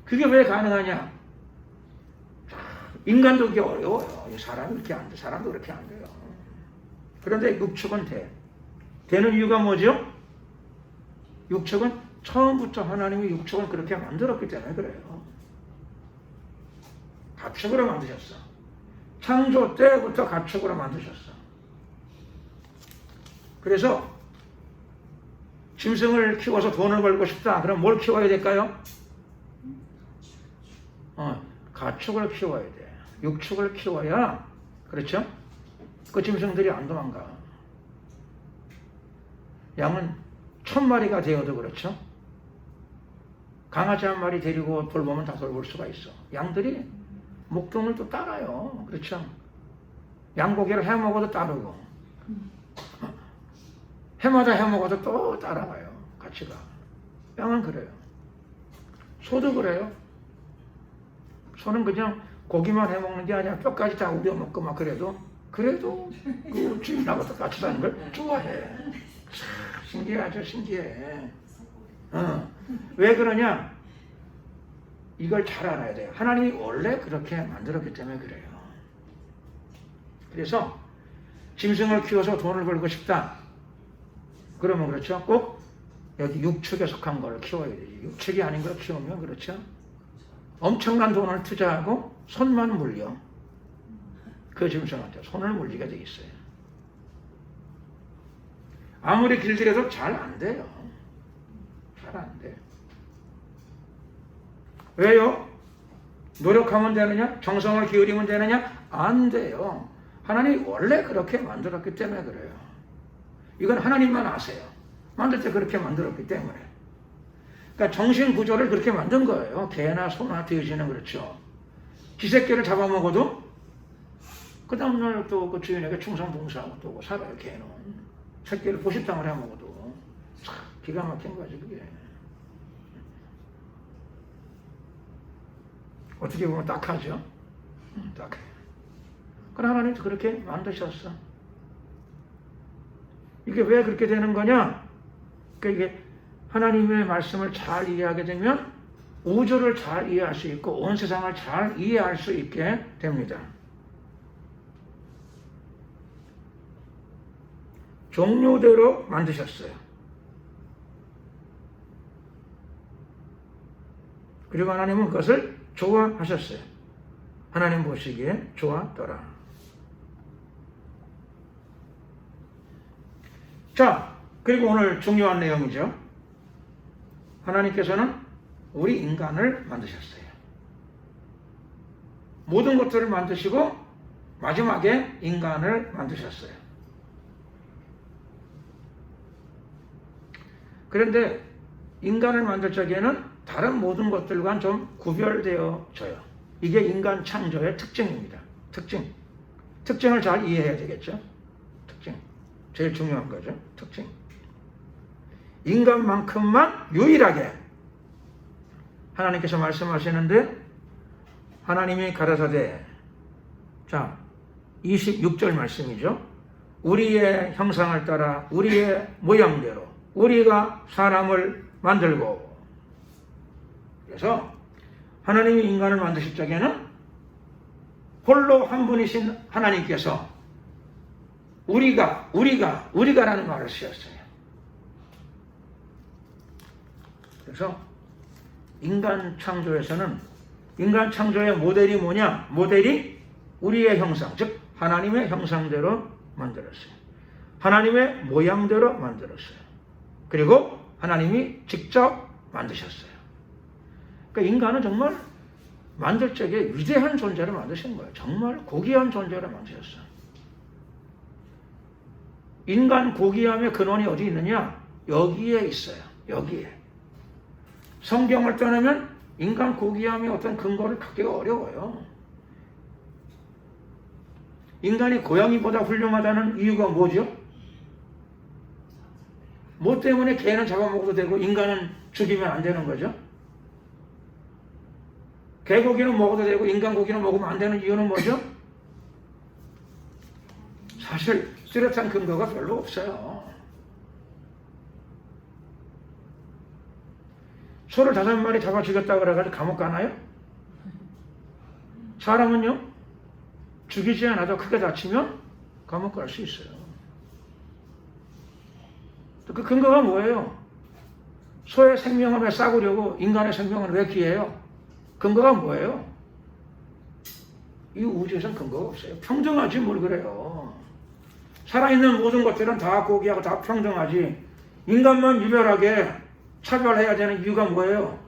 그게 왜 가능하냐? 인간도 그게 어려워요. 사람이 그렇게 안 돼. 사람도 그렇게 안 돼요. 그런데 육축은 돼. 되는 이유가 뭐죠? 육축은 처음부터 하나님이 육축을 그렇게 만들었기 때문에 그래요. 가축으로 만드셨어. 창조 때부터 가축으로 만드셨어. 그래서 짐승을 키워서 돈을 벌고 싶다. 그럼 뭘 키워야 될까요? 가축을 키워야 돼. 육축을 키워야, 그렇죠? 그 짐승들이 안 도망가. 양은 1000마리가 되어도 그렇죠? 강아지 한 마리 데리고 돌보면 다 돌볼 수가 있어. 양들이 목동을 또 따라요. 그렇죠? 양고기를 해 먹어도 따르고, 해마다 해 먹어도 또 따라가요. 같이 가. 양은 그래요. 소도 그래요. 소는 그냥 고기만 해 먹는 게 아니라 뼈까지 다 우려 먹고 막 그래도 그 주인하고 똑같이 사는 걸 좋아해. 신기하죠, 신기해. 왜 그러냐? 이걸 잘 알아야 돼요. 하나님이 원래 그렇게 만들었기 때문에 그래요. 그래서 짐승을 키워서 돈을 벌고 싶다. 그러면 그렇죠. 꼭 여기 육축에 속한 걸 키워야 되지. 육축이 아닌 걸 키우면 그렇죠. 엄청난 돈을 투자하고 손만 물려. 그 짐승한테 손을 물리게 돼 있어요. 아무리 길들여도 잘 안 돼요. 잘 안 돼. 왜요? 노력하면 되느냐? 정성을 기울이면 되느냐? 안 돼요. 하나님이 원래 그렇게 만들었기 때문에 그래요. 이건 하나님만 아세요. 만들 때 그렇게 만들었기 때문에. 그러니까 정신 구조를 그렇게 만든 거예요. 개나 소나 돼지는 그렇죠. 기새끼를 잡아먹어도 그 다음날 또 그 주인에게 충성봉사하고 또 살아요. 개는 새끼를 보신탕을 해먹어도 참 기가 막힌 거지 그게. 어떻게 보면 딱하죠. 딱해. 그러나 하나님도 그렇게 만드셨어. 이게 왜 그렇게 되는 거냐? 그러니까 이게 하나님의 말씀을 잘 이해하게 되면 우주를 잘 이해할 수 있고 온 세상을 잘 이해할 수 있게 됩니다. 종류대로 만드셨어요. 그리고 하나님은 그것을 좋아하셨어요. 하나님 보시기에 좋았더라. 자, 그리고 오늘 중요한 내용이죠. 하나님께서는 우리 인간을 만드셨어요. 모든 것들을 만드시고 마지막에 인간을 만드셨어요. 그런데 인간을 만들 적에는 다른 모든 것들과 좀 구별되어져요. 이게 인간 창조의 특징입니다. 특징을 잘 이해해야 되겠죠. 특징. 제일 중요한 거죠. 특징. 인간만큼만 유일하게 하나님께서 말씀하시는데 하나님이 가라사대, 자 26절 말씀이죠. 우리의 형상을 따라 우리의 모양대로 우리가 사람을 만들고. 그래서 하나님이 인간을 만드실 적에는 홀로 한 분이신 하나님께서 우리가라는 말을 쓰셨어요. 그래서 인간 창조에서는 인간 창조의 모델이 뭐냐? 모델이 우리의 형상, 즉 하나님의 형상대로 만들었어요. 하나님의 모양대로 만들었어요. 그리고 하나님이 직접 만드셨어요. 그러니까 인간은 정말 만들 적에 위대한 존재를 만드신 거예요. 정말 고귀한 존재를 만드셨어요. 인간 고귀함의 근원이 어디 있느냐? 여기에 있어요. 여기에. 성경을 떠나면 인간 고귀함의 어떤 근거를 갖기가 어려워요. 인간이 고양이보다 훌륭하다는 이유가 뭐죠? 뭐 때문에 개는 잡아먹어도 되고 인간은 죽이면 안 되는 거죠? 개고기는 먹어도 되고 인간 고기는 먹으면 안 되는 이유는 뭐죠? 사실 뚜렷한 근거가 별로 없어요. 소를 5마리 잡아 죽였다 그래가지고 감옥 가나요? 사람은요, 죽이지 않아도 크게 다치면 감옥 갈 수 있어요. 그 근거가 뭐예요? 소의 생명을 왜 싸구려고 인간의 생명은 왜 귀해요? 근거가 뭐예요? 이 우주에서는 근거가 없어요. 평등하지 뭘 그래요. 살아있는 모든 것들은 다 고귀하고 다 평등하지. 인간만 유별하게 차별해야 되는 이유가 뭐예요?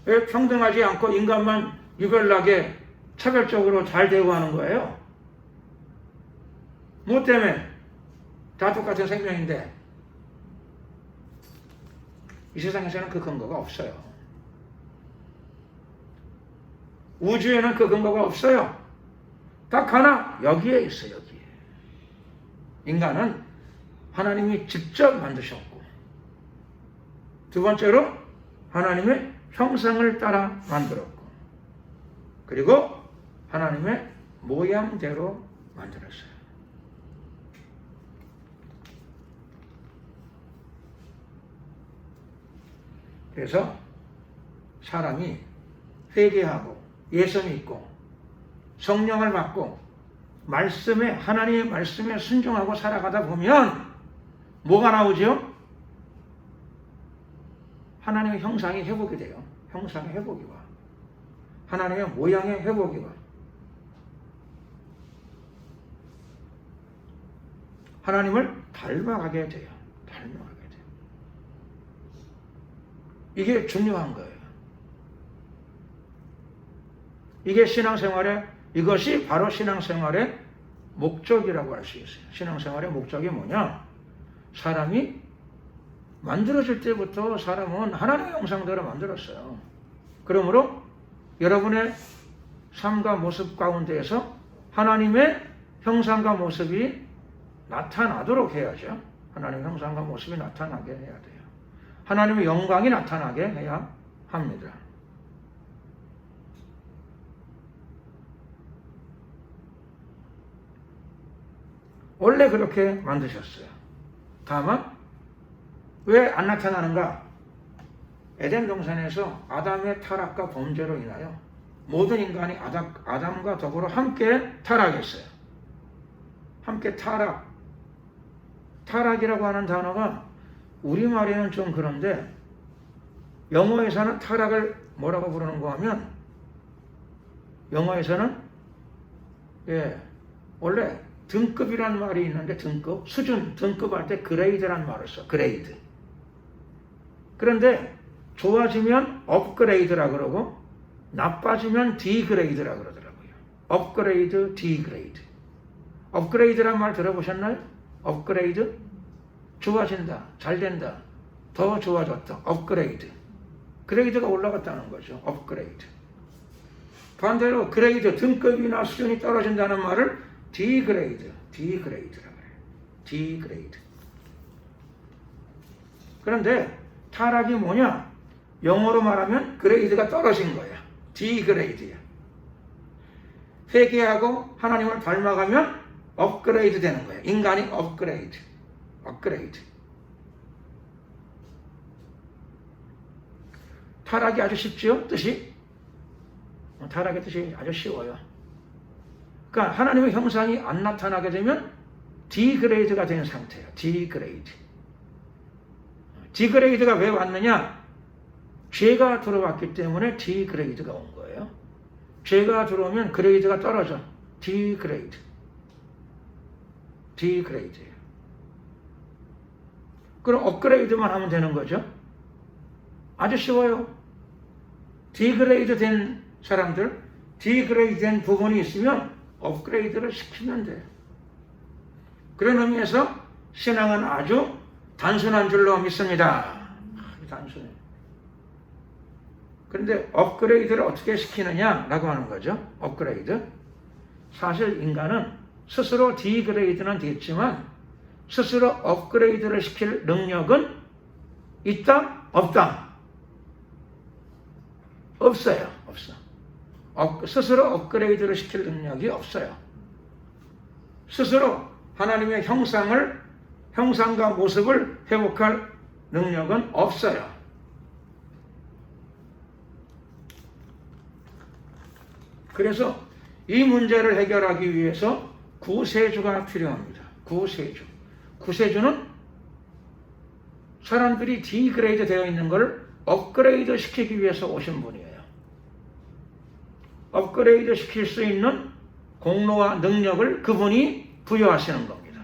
왜 평등하지 않고 인간만 유별나게 차별적으로 잘 대우하는 거예요? 뭐 때문에? 다 똑같은 생명인데. 이 세상에서는 그 근거가 없어요. 우주에는 그 근거가 없어요. 딱 하나, 여기에 있어요. 여기에. 인간은 하나님이 직접 만드셨고, 두 번째로 하나님의 형상을 따라 만들었고, 그리고 하나님의 모양대로 만들었어요. 그래서 사람이 회개하고 예수 믿고 성령을 받고 하나님의 말씀에 순종하고 살아가다 보면 뭐가 나오죠? 하나님의 형상이 회복이 돼요. 형상의 회복이 와. 하나님의 모양의 회복이 와. 하나님을 닮아가게 돼요. 닮아가게 돼요. 이게 중요한 거예요. 이것이 바로 신앙생활의 목적이라고 할 수 있어요. 신앙생활의 목적이 뭐냐? 사람이 만들어질 때부터 사람은 하나님의 형상대로 만들었어요. 그러므로 여러분의 삶과 모습 가운데에서 하나님의 형상과 모습이 나타나도록 해야죠. 하나님의 형상과 모습이 나타나게 해야 돼요. 하나님의 영광이 나타나게 해야 합니다. 원래 그렇게 만드셨어요. 다만 왜 안 나타나는가? 에덴 동산에서 아담의 타락과 범죄로 인하여 모든 인간이 아담과 더불어 함께 타락했어요. 함께 타락이라고 하는 단어가 우리말에는 좀 그런데 영어에서는 타락을 뭐라고 부르는가 하면 영어에서는 원래 등급이라는 말이 있는데 수준, 등급할 때 그레이드라는 말을 써. 그레이드. 그런데 좋아지면 업그레이드라 그러고 나빠지면 디그레이드라 그러더라고요. 업그레이드, 디그레이드. 업그레이드란 말 들어보셨나요? 업그레이드, 좋아진다, 잘 된다, 더 좋아졌다, 업그레이드. 그레이드가 올라갔다는 거죠. 업그레이드. 반대로 그레이드, 등급이나 수준이 떨어진다는 말을 디그레이드라고 해요. 디그레이드. 그런데 타락이 뭐냐? 영어로 말하면 그레이드가 떨어진 거야. 디그레이드야. 회개하고 하나님을 닮아가면 업그레이드 되는 거야. 인간이 업그레이드. 타락이 아주 쉽지요? 뜻이? 타락의 뜻이 아주 쉬워요. 그러니까 하나님의 형상이 안 나타나게 되면 디그레이드가 된 상태예요. 디그레이드. 디그레이드가 왜 왔느냐? 죄가 들어왔기 때문에 디그레이드가 온 거예요. 죄가 들어오면 그레이드가 떨어져. 디그레이드. 디그레이드예요. 그럼 업그레이드만 하면 되는 거죠. 아주 쉬워요. 디그레이드 된 사람들, 디그레이드 된 부분이 있으면 업그레이드를 시키면 돼요. 그런 의미에서 신앙은 아주 단순한 줄로 믿습니다. 단순해요. 그런데 업그레이드를 어떻게 시키느냐라고 하는 거죠. 업그레이드. 사실 인간은 스스로 디그레이드는 됐지만 스스로 업그레이드를 시킬 능력은 있다? 없다? 없어요. 없어. 스스로 업그레이드를 시킬 능력이 없어요. 스스로 하나님의 형상과 모습을 회복할 능력은 없어요. 그래서 이 문제를 해결하기 위해서 구세주가 필요합니다. 구세주는 사람들이 디그레이드 되어 있는 걸 업그레이드 시키기 위해서 오신 분이에요. 업그레이드 시킬 수 있는 공로와 능력을 그분이 부여하시는 겁니다.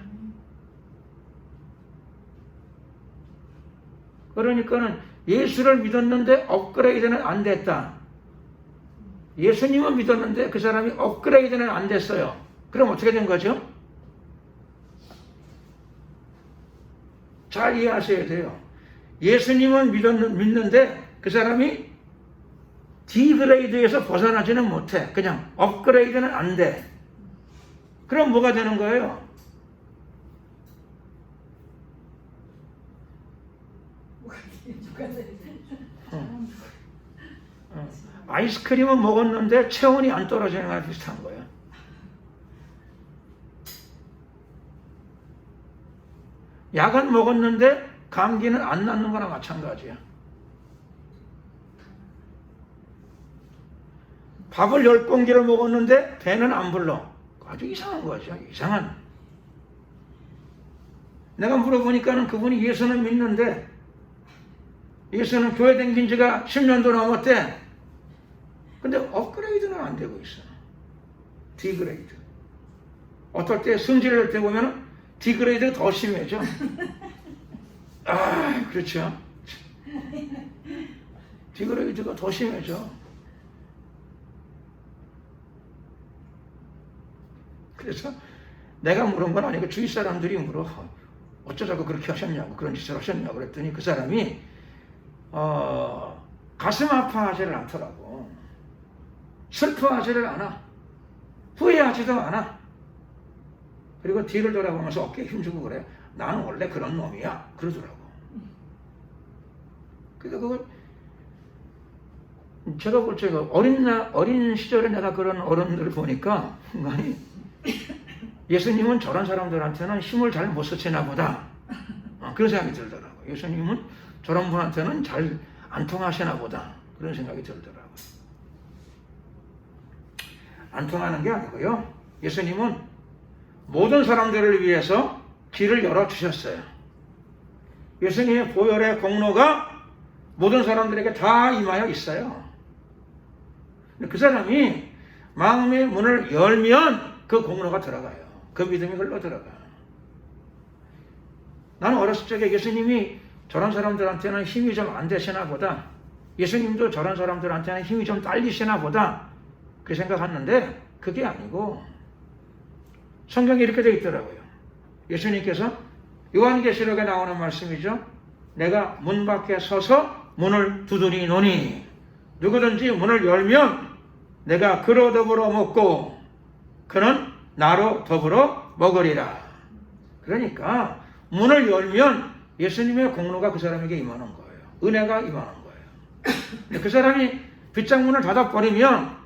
그러니까는 예수를 믿었는데 업그레이드는 안 됐다. 예수님은 믿었는데 그 사람이 업그레이드는 안 됐어요. 그럼 어떻게 된 거죠? 잘 이해하셔야 돼요. 예수님은 믿는데 그 사람이 디그레이드에서 벗어나지는 못해. 그냥 업그레이드는 안 돼. 그럼 뭐가 되는 거예요? 아이스크림은 먹었는데 체온이 안 떨어지는 거랑 비슷한 거예요. 약은 먹었는데 감기는 안 낫는 거나 마찬가지야. 밥을 10공기를 먹었는데 배는 안 불러. 아주 이상한 거죠. 이상한. 내가 물어보니까는 그분이 예수는 믿는데 예수는 교회 다닌 지가 10년도 넘었대. 근데 업그레이드는 안 되고 있어. 디그레이드. 어떨 때 승질을 때 보면 디그레이드가 더 심해져. 아, 그렇죠. 디그레이드가 더 심해져. 그래서 내가 물은 건 아니고 주위 사람들이 물어. 어쩌자고 그렇게 하셨냐고, 그런 짓을 하셨냐고 그랬더니 그 사람이 가슴 아파하지를 않더라고. 슬퍼하지를 않아. 후회하지도 않아. 그리고 뒤를 돌아보면서 어깨에 힘주고 그래. 나는 원래 그런 놈이야. 그러더라고. 그러니까 그걸 제가 볼 적에 어린 시절에 내가 그런 어른들을 보니까 아니 예수님은 저런 사람들한테는 힘을 잘 못 쓰시나 보다. 그런 생각이 들더라고. 예수님은 저런 분한테는 잘 안 통하시나 보다. 그런 생각이 들더라고. 안 통하는 게 아니고요. 예수님은 모든 사람들을 위해서 길을 열어주셨어요. 예수님의 보혈의 공로가 모든 사람들에게 다 임하여 있어요. 그 사람이 마음의 문을 열면 그 공로가 들어가요. 그 믿음이 흘러 들어가. 나는 어렸을 적에 예수님이 저런 사람들한테는 힘이 좀 안 되시나 보다. 예수님도 저런 사람들한테는 힘이 좀 딸리시나 보다. 그렇게 생각했는데 그게 아니고 성경에 이렇게 되어 있더라고요. 예수님께서 요한계시록에 나오는 말씀이죠. 내가 문 밖에 서서 문을 두드리노니 누구든지 문을 열면 내가 그로 더불어 먹고 그는 나로 더불어 먹으리라. 그러니까 문을 열면 예수님의 공로가 그 사람에게 임하는 거예요. 은혜가 임하는 거예요. 근데 그 사람이 빗장문을 닫아버리면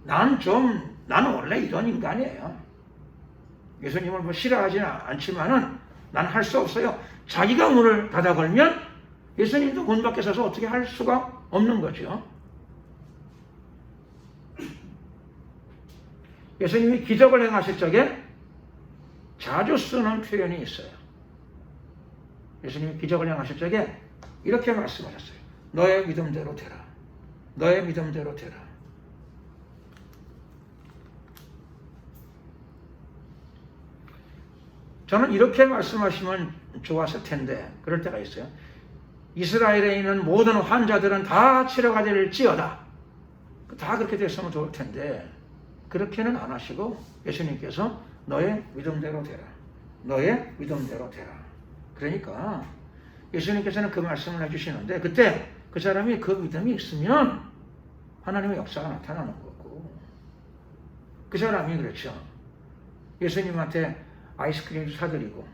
나는 원래 이런 인간이에요. 예수님을 뭐 싫어하지는 않지만은 난 할 수 없어요. 자기가 문을 닫아 걸면 예수님도 문 밖에 서서 어떻게 할 수가 없는 거죠. 예수님이 기적을 행하실 적에 자주 쓰는 표현이 있어요. 예수님이 기적을 행하실 적에 이렇게 말씀하셨어요. 너의 믿음대로 되라. 너의 믿음대로 되라. 저는 이렇게 말씀하시면 좋았을 텐데 그럴 때가 있어요. 이스라엘에 있는 모든 환자들은 다 치료가 될지어다. 다 그렇게 됐으면 좋을 텐데 그렇게는 안 하시고 예수님께서 너의 믿음대로 되라. 너의 믿음대로 되라. 그러니까 예수님께서는 그 말씀을 해주시는데 그때 그 사람이 그 믿음이 있으면 하나님의 역사가 나타나는 거고 그 사람이 그렇죠. 예수님한테 아이스크림도 사드리고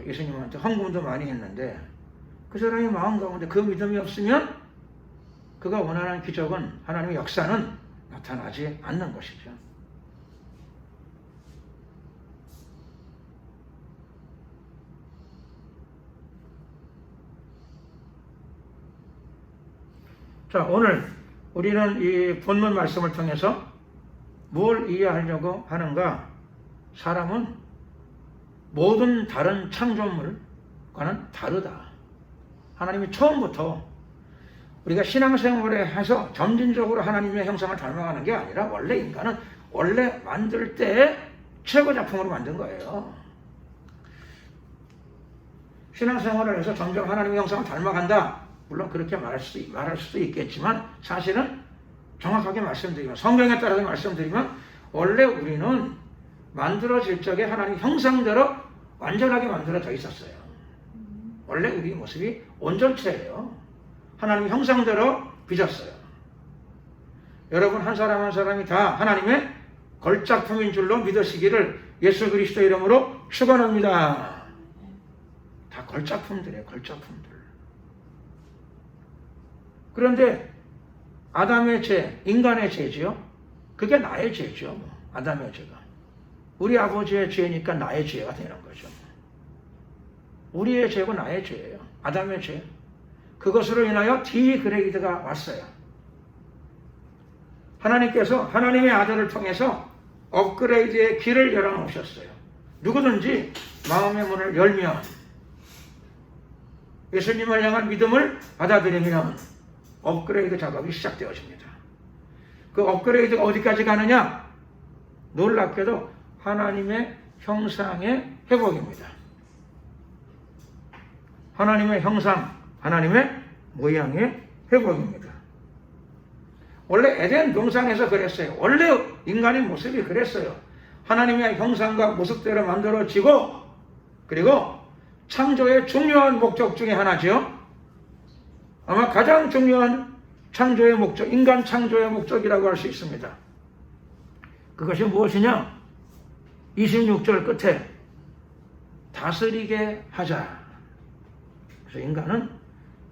예수님한테 헌금도 많이 했는데 그 사람이 마음 가운데 그 믿음이 없으면 그가 원하는 기적은 하나님의 역사는 나타나지 않는 것이죠. 자, 오늘 우리는 이 본문 말씀을 통해서 뭘 이해하려고 하는가? 사람은 모든 다른 창조물과는 다르다. 하나님이 처음부터 우리가 신앙생활에 해서 점진적으로 하나님의 형상을 닮아가는 게 아니라 원래 인간은 원래 만들 때 최고 작품으로 만든 거예요. 신앙생활을 해서 점점 하나님의 형상을 닮아간다. 물론 그렇게 말할 수도 있겠지만 사실은 정확하게 말씀드리면 성경에 따라서 말씀드리면 원래 우리는 만들어질 적에 하나님 형상대로 완전하게 만들어져 있었어요. 원래 우리 모습이 온전체예요. 하나님 형상대로 빚었어요. 여러분 한 사람 한 사람이 다 하나님의 걸작품인 줄로 믿으시기를 예수 그리스도 이름으로 축원합니다. 다 걸작품들이에요. 걸작품들. 그런데 아담의 죄, 인간의 죄지요. 그게 나의 죄죠. 아담의 죄가. 우리 아버지의 죄니까 나의 죄가 되는 거죠. 우리의 죄고 나의 죄예요. 아담의 죄. 그것으로 인하여 디그레이드가 왔어요. 하나님께서 하나님의 아들을 통해서 업그레이드의 길을 열어놓으셨어요. 누구든지 마음의 문을 열면 예수님을 향한 믿음을 받아들이면 업그레이드 작업이 시작되어집니다. 그 업그레이드가 어디까지 가느냐? 놀랍게도 하나님의 형상의 회복입니다. 하나님의 형상, 하나님의 모양의 회복입니다. 원래 에덴 동산에서 그랬어요. 원래 인간의 모습이 그랬어요. 하나님의 형상과 모습대로 만들어지고 그리고 창조의 중요한 목적 중에 하나죠. 아마 가장 중요한 창조의 목적, 인간 창조의 목적이라고 할 수 있습니다. 그것이 무엇이냐? 26절 끝에 다스리게 하자. 그래서 인간은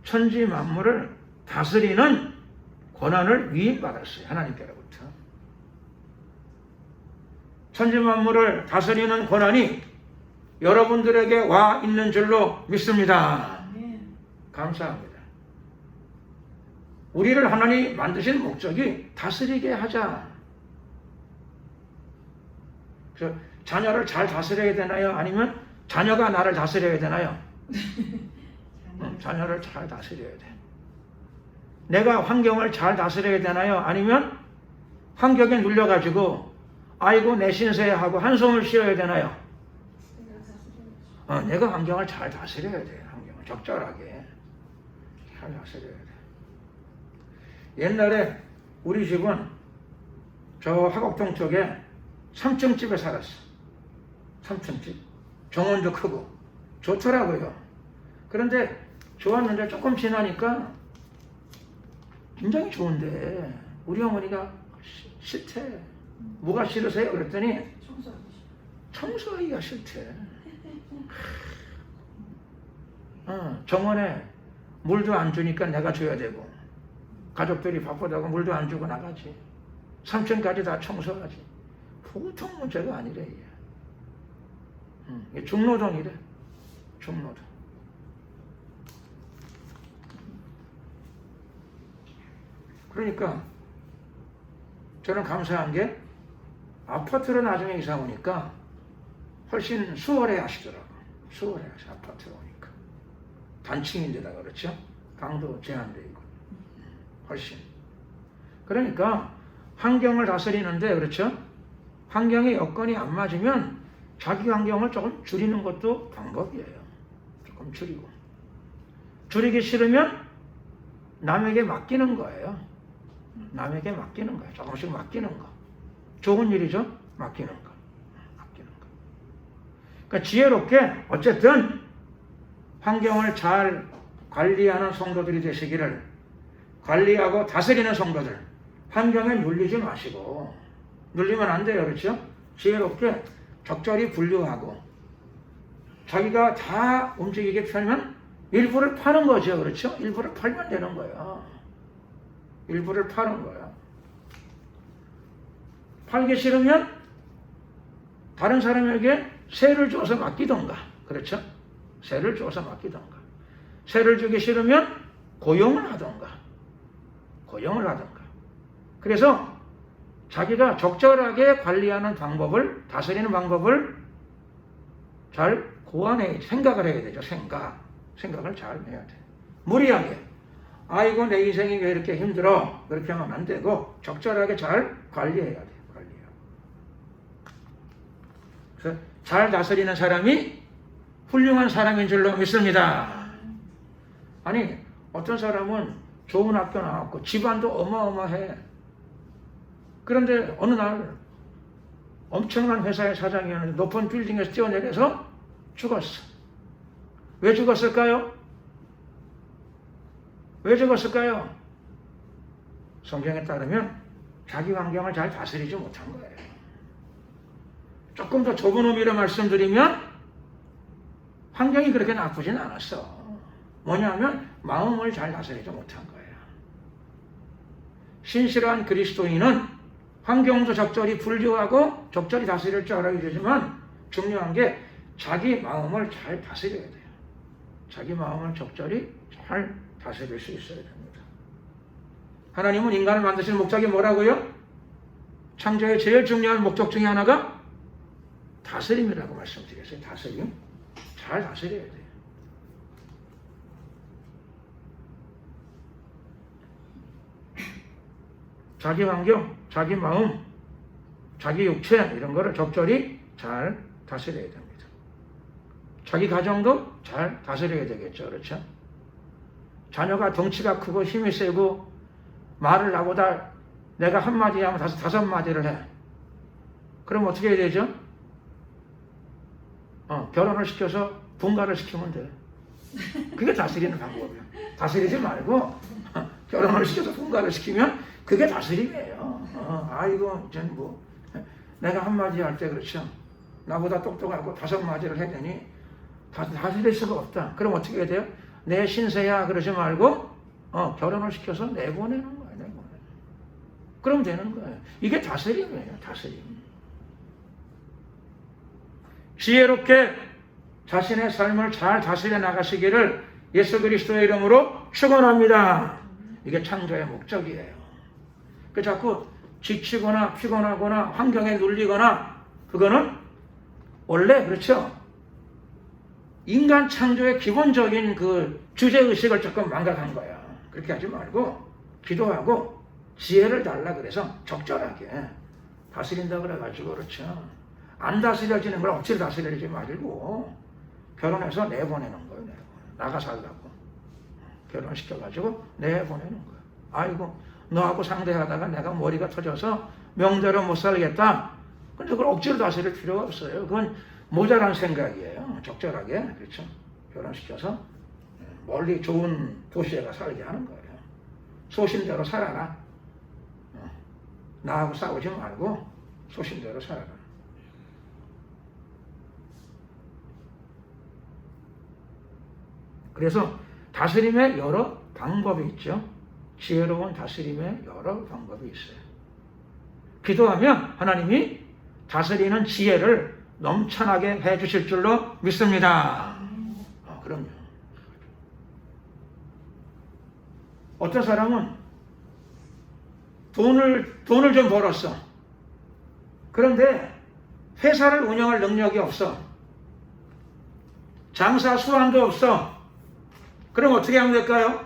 천지 만물을 다스리는 권한을 위임받았어요. 하나님께로부터. 천지 만물을 다스리는 권한이 여러분들에게 와 있는 줄로 믿습니다. 감사합니다. 우리를 하나님 만드신 목적이 다스리게 하자. 그래서 자녀를 잘 다스려야 되나요? 아니면 자녀가 나를 다스려야 되나요? 자녀를 잘 다스려야 돼. 내가 환경을 잘 다스려야 되나요? 아니면 환경에 눌려가지고 아이고 내 신세에 하고 한숨을 쉬어야 되나요? 내가 환경을 잘 다스려야 돼. 환경을 적절하게 잘 다스려야 돼. 옛날에 우리 집은 저 화곡동 쪽에 3층 집에 살았어. 3층 집. 정원도 크고 좋더라고요. 그런데 좋았는데 조금 지나니까 굉장히 좋은데 우리 어머니가 싫대. 뭐가 싫으세요? 그랬더니 청소하기 싫어. 청소하기가 싫대. 정원에 물도 안 주니까 내가 줘야 되고, 가족들이 바쁘다고 물도 안 주고 나가지. 3층까지 다 청소하지. 보통 문제가 아니래. 이게 중노동이래. 중노동. 그러니까 저는 감사한 게 아파트로 나중에 이사 오니까 훨씬 수월해 하시더라고요. 수월해 하시 아파트로 오니까. 단층인데다 그렇죠? 방도 제한되어 있고. 훨씬. 그러니까 환경을 다스리는데 그렇죠? 환경의 여건이 안 맞으면 자기 환경을 조금 줄이는 것도 방법이에요. 조금 줄이고. 줄이기 싫으면 남에게 맡기는 거예요. 남에게 맡기는 거예요. 조금씩 맡기는 거. 좋은 일이죠? 맡기는 거. 맡기는 거. 그러니까 지혜롭게 어쨌든 환경을 잘 관리하는 성도들이 되시기를, 관리하고 다스리는 성도들, 환경에 눌리지 마시고, 눌리면 안 돼요. 그렇죠? 지혜롭게 적절히 분류하고, 자기가 다 움직이게 펴면 일부를 파는 거죠. 그렇죠? 일부를 팔면 되는 거예요. 일부를 파는 거예요. 팔기 싫으면 다른 사람에게 세를 줘서 맡기던가. 그렇죠? 세를 줘서 맡기던가. 세를 주기 싫으면 고용을 하던가. 고용을 하던가. 그래서 자기가 적절하게 관리하는 방법을, 다스리는 방법을 잘 생각을 해야 되죠. 생각을 잘 해야 돼. 무리하게 아이고 내 인생이 왜 이렇게 힘들어, 그렇게 하면 안 되고 적절하게 잘 관리해야 돼. 그래서 잘 다스리는 사람이 훌륭한 사람인 줄로 믿습니다. 아니 어떤 사람은 좋은 학교 나왔고 집안도 어마어마해. 그런데 어느 날 엄청난 회사의 사장이었는데 높은 빌딩에서 뛰어내려서 죽었어. 왜 죽었을까요? 왜 죽었을까요? 성경에 따르면 자기 환경을 잘 다스리지 못한 거예요. 조금 더 좁은 의미로 말씀드리면 환경이 그렇게 나쁘진 않았어. 뭐냐면 마음을 잘 다스리지 못한 거예요. 신실한 그리스도인은 환경도 적절히 분류하고 적절히 다스릴 줄 알아야 되지만 중요한 게 자기 마음을 잘 다스려야 돼요. 자기 마음을 적절히 잘 다스릴 수 있어야 됩니다. 하나님은 인간을 만드신 목적이 뭐라고요? 창조의 제일 중요한 목적 중에 하나가 다스림이라고 말씀드렸어요. 다스림. 잘 다스려야 돼요. 자기 환경, 자기 마음, 자기 육체 이런 거를 적절히 잘 다스려야 됩니다. 자기 가정도 잘 다스려야 되겠죠. 그렇죠? 자녀가 덩치가 크고 힘이 세고 말을 나보다 내가 한마디 하면 다섯 마디를 해. 그럼 어떻게 해야 되죠? 결혼을 시켜서 분가를 시키면 돼. 그게 다스리는 방법이에요. 다스리지 말고 결혼을 시켜서 분가를 시키면 그게 다스림이에요. 아이고 전 뭐 내가 한마디 할 때 그렇죠. 나보다 똑똑하고 5마디를 해대니 다스릴 수가 없다. 그럼 어떻게 해야 돼요? 내 신세야 그러지 말고 결혼을 시켜서 내보내는 거예요. 내보내는. 그럼 되는 거예요. 이게 다스림이에요. 다스림. 지혜롭게 자신의 삶을 잘 다스려 나가시기를 예수 그리스도의 이름으로 축원합니다. 이게 창조의 목적이에요. 그 자꾸 지치거나 피곤하거나 환경에 눌리거나 그거는 원래 그렇죠. 인간 창조의 기본적인 그 주제의식을 조금 망각한 거야. 그렇게 하지 말고 기도하고 지혜를 달라 그래서 적절하게 다스린다 그래가지고 그렇죠. 안 다스려지는 걸 억지로 다스리지 말고 결혼해서 내보내는 거예요. 나가 살라고. 결혼시켜가지고 내보내는 거예요. 아이고 너하고 상대하다가 내가 머리가 터져서 명대로 못 살겠다. 근데 그걸 억지로 다스릴 필요가 없어요. 그건 모자란 생각이에요. 적절하게, 그렇죠? 결혼시켜서 멀리 좋은 도시에 가 살게 하는 거예요. 소신대로 살아라. 나하고 싸우지 말고 소신대로 살아라. 그래서 다스림의 여러 방법이 있죠. 지혜로운 다스림의 여러 방법이 있어요. 기도하면 하나님이 다스리는 지혜를 넘쳐나게 해주실 줄로 믿습니다. 그럼요. 어떤 사람은 돈을 좀 벌었어. 그런데 회사를 운영할 능력이 없어. 장사 수완도 없어. 그럼 어떻게 하면 될까요?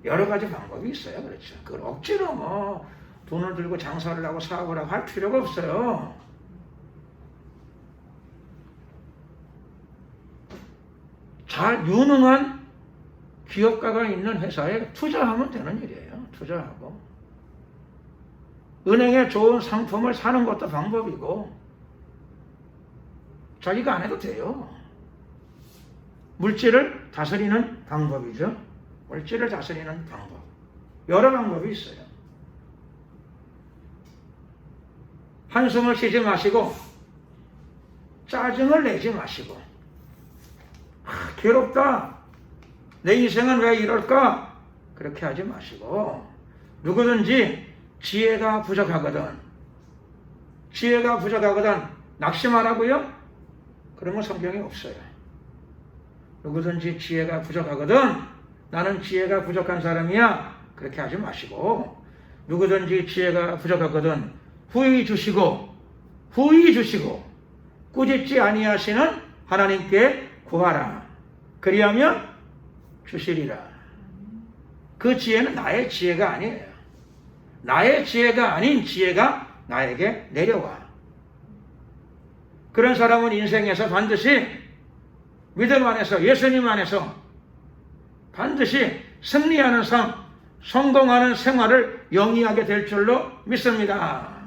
여러 가지 방법이 있어요. 그렇죠. 그걸 억지로 뭐 돈을 들고 장사를 하고 사업을 하고 할 필요가 없어요. 잘 유능한 기업가가 있는 회사에 투자하면 되는 일이에요. 투자하고 은행에 좋은 상품을 사는 것도 방법이고 자기가 안 해도 돼요. 물질을 다스리는 방법이죠. 물질을 다스리는 방법. 여러 방법이 있어요. 한숨을 쉬지 마시고 짜증을 내지 마시고 괴롭다. 내 인생은 왜 이럴까? 그렇게 하지 마시고 누구든지 지혜가 부족하거든 낙심하라고요? 그런 건 성경에 없어요. 누구든지 지혜가 부족하거든 나는 지혜가 부족한 사람이야. 그렇게 하지 마시고 누구든지 지혜가 부족하거든 후히 주시고 꾸짖지 아니하시는 하나님께 구하라. 그리하면 주시리라. 그 지혜는 나의 지혜가 아니에요. 나의 지혜가 아닌 지혜가 나에게 내려와. 그런 사람은 인생에서 반드시 믿음 안에서 예수님 안에서 반드시 승리하는 삶, 성공하는 생활을 영위하게 될 줄로 믿습니다.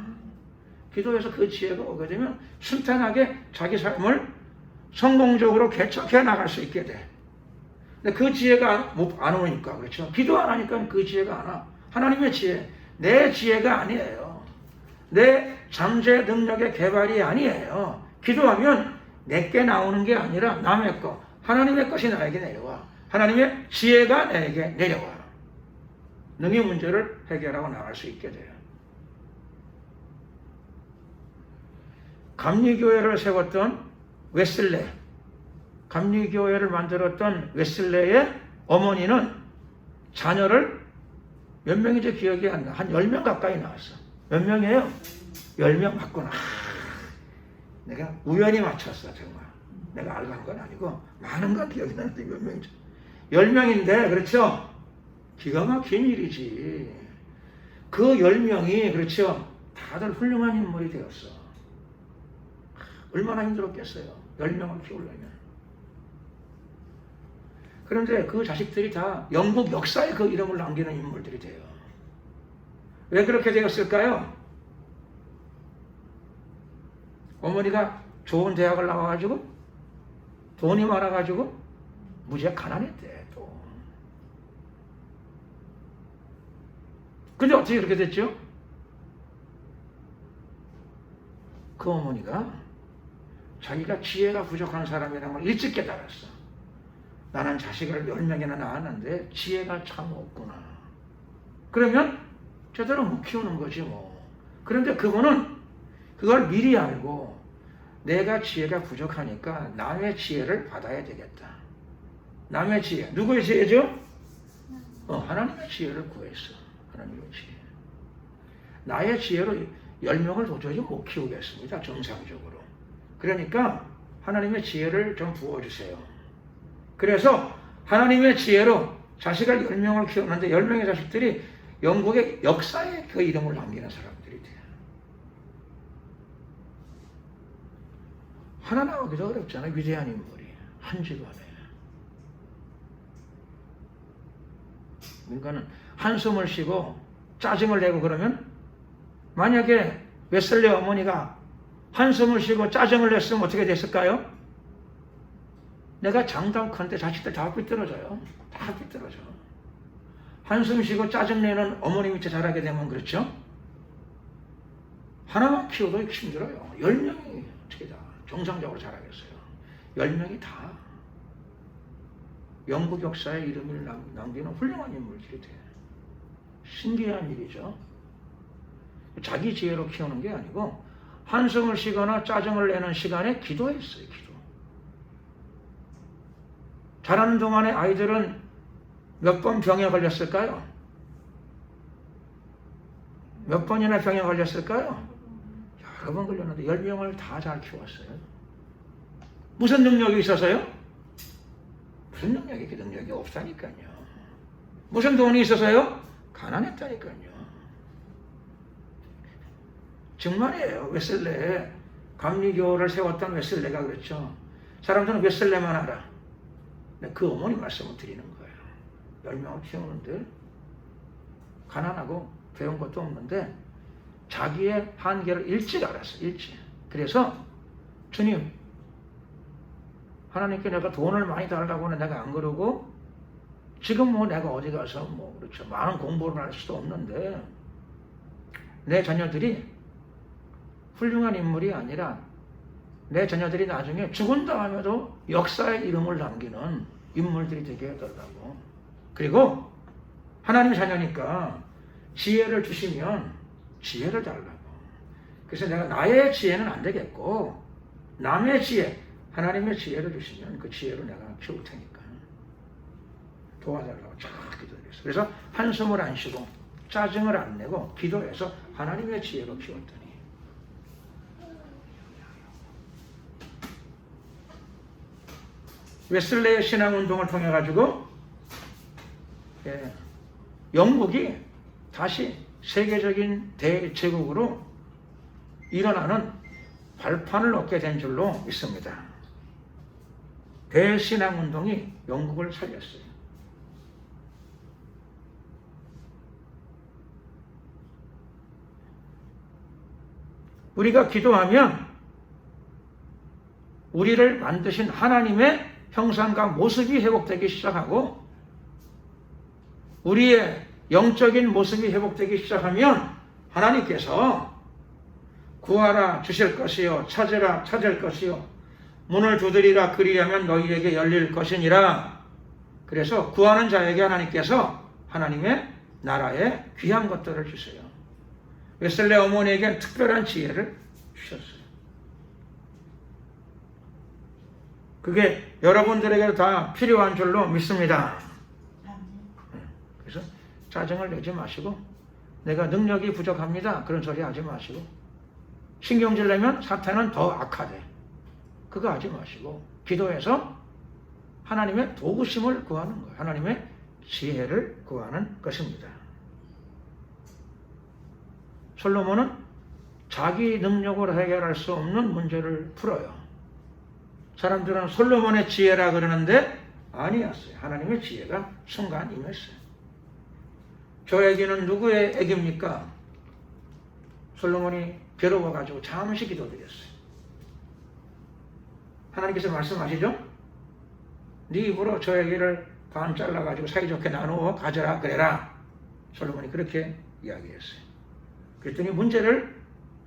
기도해서 그 지혜가 오게 되면 순탄하게 자기 삶을 성공적으로 개척해 나갈 수 있게 돼. 근데 그 지혜가 안 오니까, 그렇죠? 기도 안 하니까 그 지혜가 안 와. 하나님의 지혜, 내 지혜가 아니에요. 내 잠재 능력의 개발이 아니에요. 기도하면 내게 나오는 게 아니라 남의 것, 하나님의 것이 나에게 내려와. 하나님의 지혜가 내게 내려와. 능히 문제를 해결하고 나갈 수 있게 돼요. 감리교회를 세웠던 웨슬레, 감리교회를 만들었던 웨슬레의 어머니는 자녀를 몇 명인지 기억이 안 나. 한 10명 가까이 나왔어. 몇 명이에요? 10명 맞구나. 내가 우연히 맞췄어, 정말. 내가 알고 한 건 아니고 많은 건 기억이 나는데 몇 명이죠. 10명인데 그렇죠? 기가 막힌 일이지. 그 10명이 그렇죠? 다들 훌륭한 인물이 되었어. 얼마나 힘들었겠어요. 10명을 키우려면. 그런데 그 자식들이 다 영국 역사에 그 이름을 남기는 인물들이 돼요. 왜 그렇게 되었을까요? 어머니가 좋은 대학을 나와가지고 돈이 많아가지고 무지하게 가난했대. 또. 근데 어떻게 그렇게 됐죠? 그 어머니가 자기가 지혜가 부족한 사람이라는 걸 일찍 깨달았어. 나는 자식을 10명이나 낳았는데 지혜가 참 없구나. 그러면 제대로 못 키우는 거지 뭐. 그런데 그거는 그걸 미리 알고 내가 지혜가 부족하니까 남의 지혜를 받아야 되겠다. 남의 지혜. 누구의 지혜죠? 하나님의 지혜를 구했어. 하나님의 지혜. 나의 지혜로 10명을 도저히 못 키우겠습니다. 정상적으로. 그러니까 하나님의 지혜를 좀 부어주세요. 그래서 하나님의 지혜로 자식을 10명을 키웠는데 10명의 자식들이 영국의 역사에 그 이름을 남기는 사람들이 돼요. 하나 나오기도 어렵잖아요. 위대한 인물이. 한 집안에. 그러니까는 한숨을 쉬고 짜증을 내고 그러면 만약에 웨슬리 어머니가 한숨을 쉬고 짜증을 냈으면 어떻게 됐을까요? 내가 장담컨대 자식들 다 삐뚤어져요. 다 삐뚤어져. 한숨 쉬고 짜증내는 어머니 밑에 자라게 되면 그렇죠? 하나만 키워도 힘들어요. 10명이 어떻게 다 정상적으로 자라겠어요. 10명이 다 영국 역사에 이름을 남기는 훌륭한 인물들이 돼요. 신기한 일이죠. 자기 지혜로 키우는 게 아니고 한숨을 쉬거나 짜증을 내는 시간에 기도했어요. 기도. 자라는 동안에 아이들은 몇 번 병에 걸렸을까요? 몇 번이나 병에 걸렸을까요? 여러 번 걸렸는데 10명을 다 잘 키웠어요. 무슨 능력이 있어서요? 무슨 능력이 그 능력이 없다니까요. 무슨 돈이 있어서요? 가난했다니까요. 정말이에요. 웨슬레에 감리교를 세웠던 웨슬레가 그랬죠. 사람들은 웨슬레만 알아. 그 어머니 말씀을 드리는 거예요. 10명을 키우는데 가난하고 배운 것도 없는데 자기의 한계를 일찍 알았어요. 일찍. 그래서 주님, 하나님께 내가 돈을 많이 달라고는 내가 안 그러고 지금 뭐 내가 어디 가서 뭐 그렇죠. 많은 공부를 할 수도 없는데 내 자녀들이 훌륭한 인물이 아니라 내 자녀들이 나중에 죽은 다음에도 역사의 이름을 남기는 인물들이 되게 해달라고. 그리고 하나님 자녀니까 지혜를 주시면 지혜를 달라고. 그래서 내가 나의 지혜는 안 되겠고 남의 지혜, 하나님의 지혜를 주시면 그 지혜로 내가 키울 테니까 도와달라고 쫙 기도했어요. 그래서 한숨을 안 쉬고 짜증을 안 내고 기도해서 하나님의 지혜로 키웠더니 웨슬레의 신앙운동을 통해 가지고 영국이 다시 세계적인 대제국으로 일어나는 발판을 얻게 된 줄로 믿습니다. 대신앙운동이 영국을 살렸어요. 우리가 기도하면 우리를 만드신 하나님의 형상과 모습이 회복되기 시작하고 우리의 영적인 모습이 회복되기 시작하면 하나님께서 구하라 주실 것이요 찾으라 찾을 것이요 문을 두드리라 그리하면 너희에게 열릴 것이니라. 그래서 구하는 자에게 하나님께서 하나님의 나라의 귀한 것들을 주세요. 웨슬레 어머니에게 특별한 지혜를 주셨어요. 그게 여러분들에게도 다 필요한 줄로 믿습니다. 그래서 짜증을 내지 마시고 내가 능력이 부족합니다. 그런 소리 하지 마시고 신경질 내면 사탄은 더 악하대. 그거 하지 마시고 기도해서 하나님의 도우심을 구하는 거예요. 하나님의 지혜를 구하는 것입니다. 솔로몬은 자기 능력으로 해결할 수 없는 문제를 풀어요. 사람들은 솔로몬의 지혜라 그러는데 아니었어요. 하나님의 지혜가 순간 임했어요. 저 애기는 누구의 애기입니까? 솔로몬이 괴로워가지고 잠시 기도드렸어요. 하나님께서 말씀하시죠? 네 입으로 저 애기를 반 잘라가지고 사이좋게 나누어 가져라 그래라. 솔로몬이 그렇게 이야기했어요. 그랬더니 문제를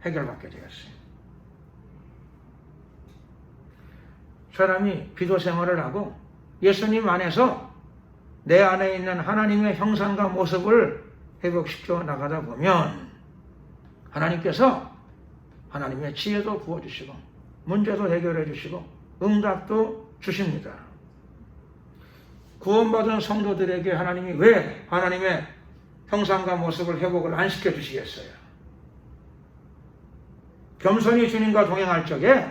해결받게 되었어요. 사람이 기도 생활을 하고 예수님 안에서 내 안에 있는 하나님의 형상과 모습을 회복시켜 나가다 보면 하나님께서 하나님의 지혜도 부어주시고 문제도 해결해 주시고 응답도 주십니다. 구원받은 성도들에게 하나님이 왜 하나님의 형상과 모습을 회복을 안 시켜주시겠어요? 겸손히 주님과 동행할 적에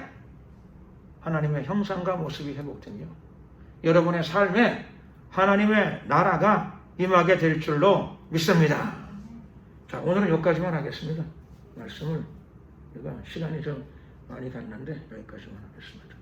하나님의 형상과 모습이 회복되며 여러분의 삶에 하나님의 나라가 임하게 될 줄로 믿습니다. 자, 오늘은 여기까지만 하겠습니다. 말씀을 시간이 좀 많이 갔는데 여기까지만 하겠습니다.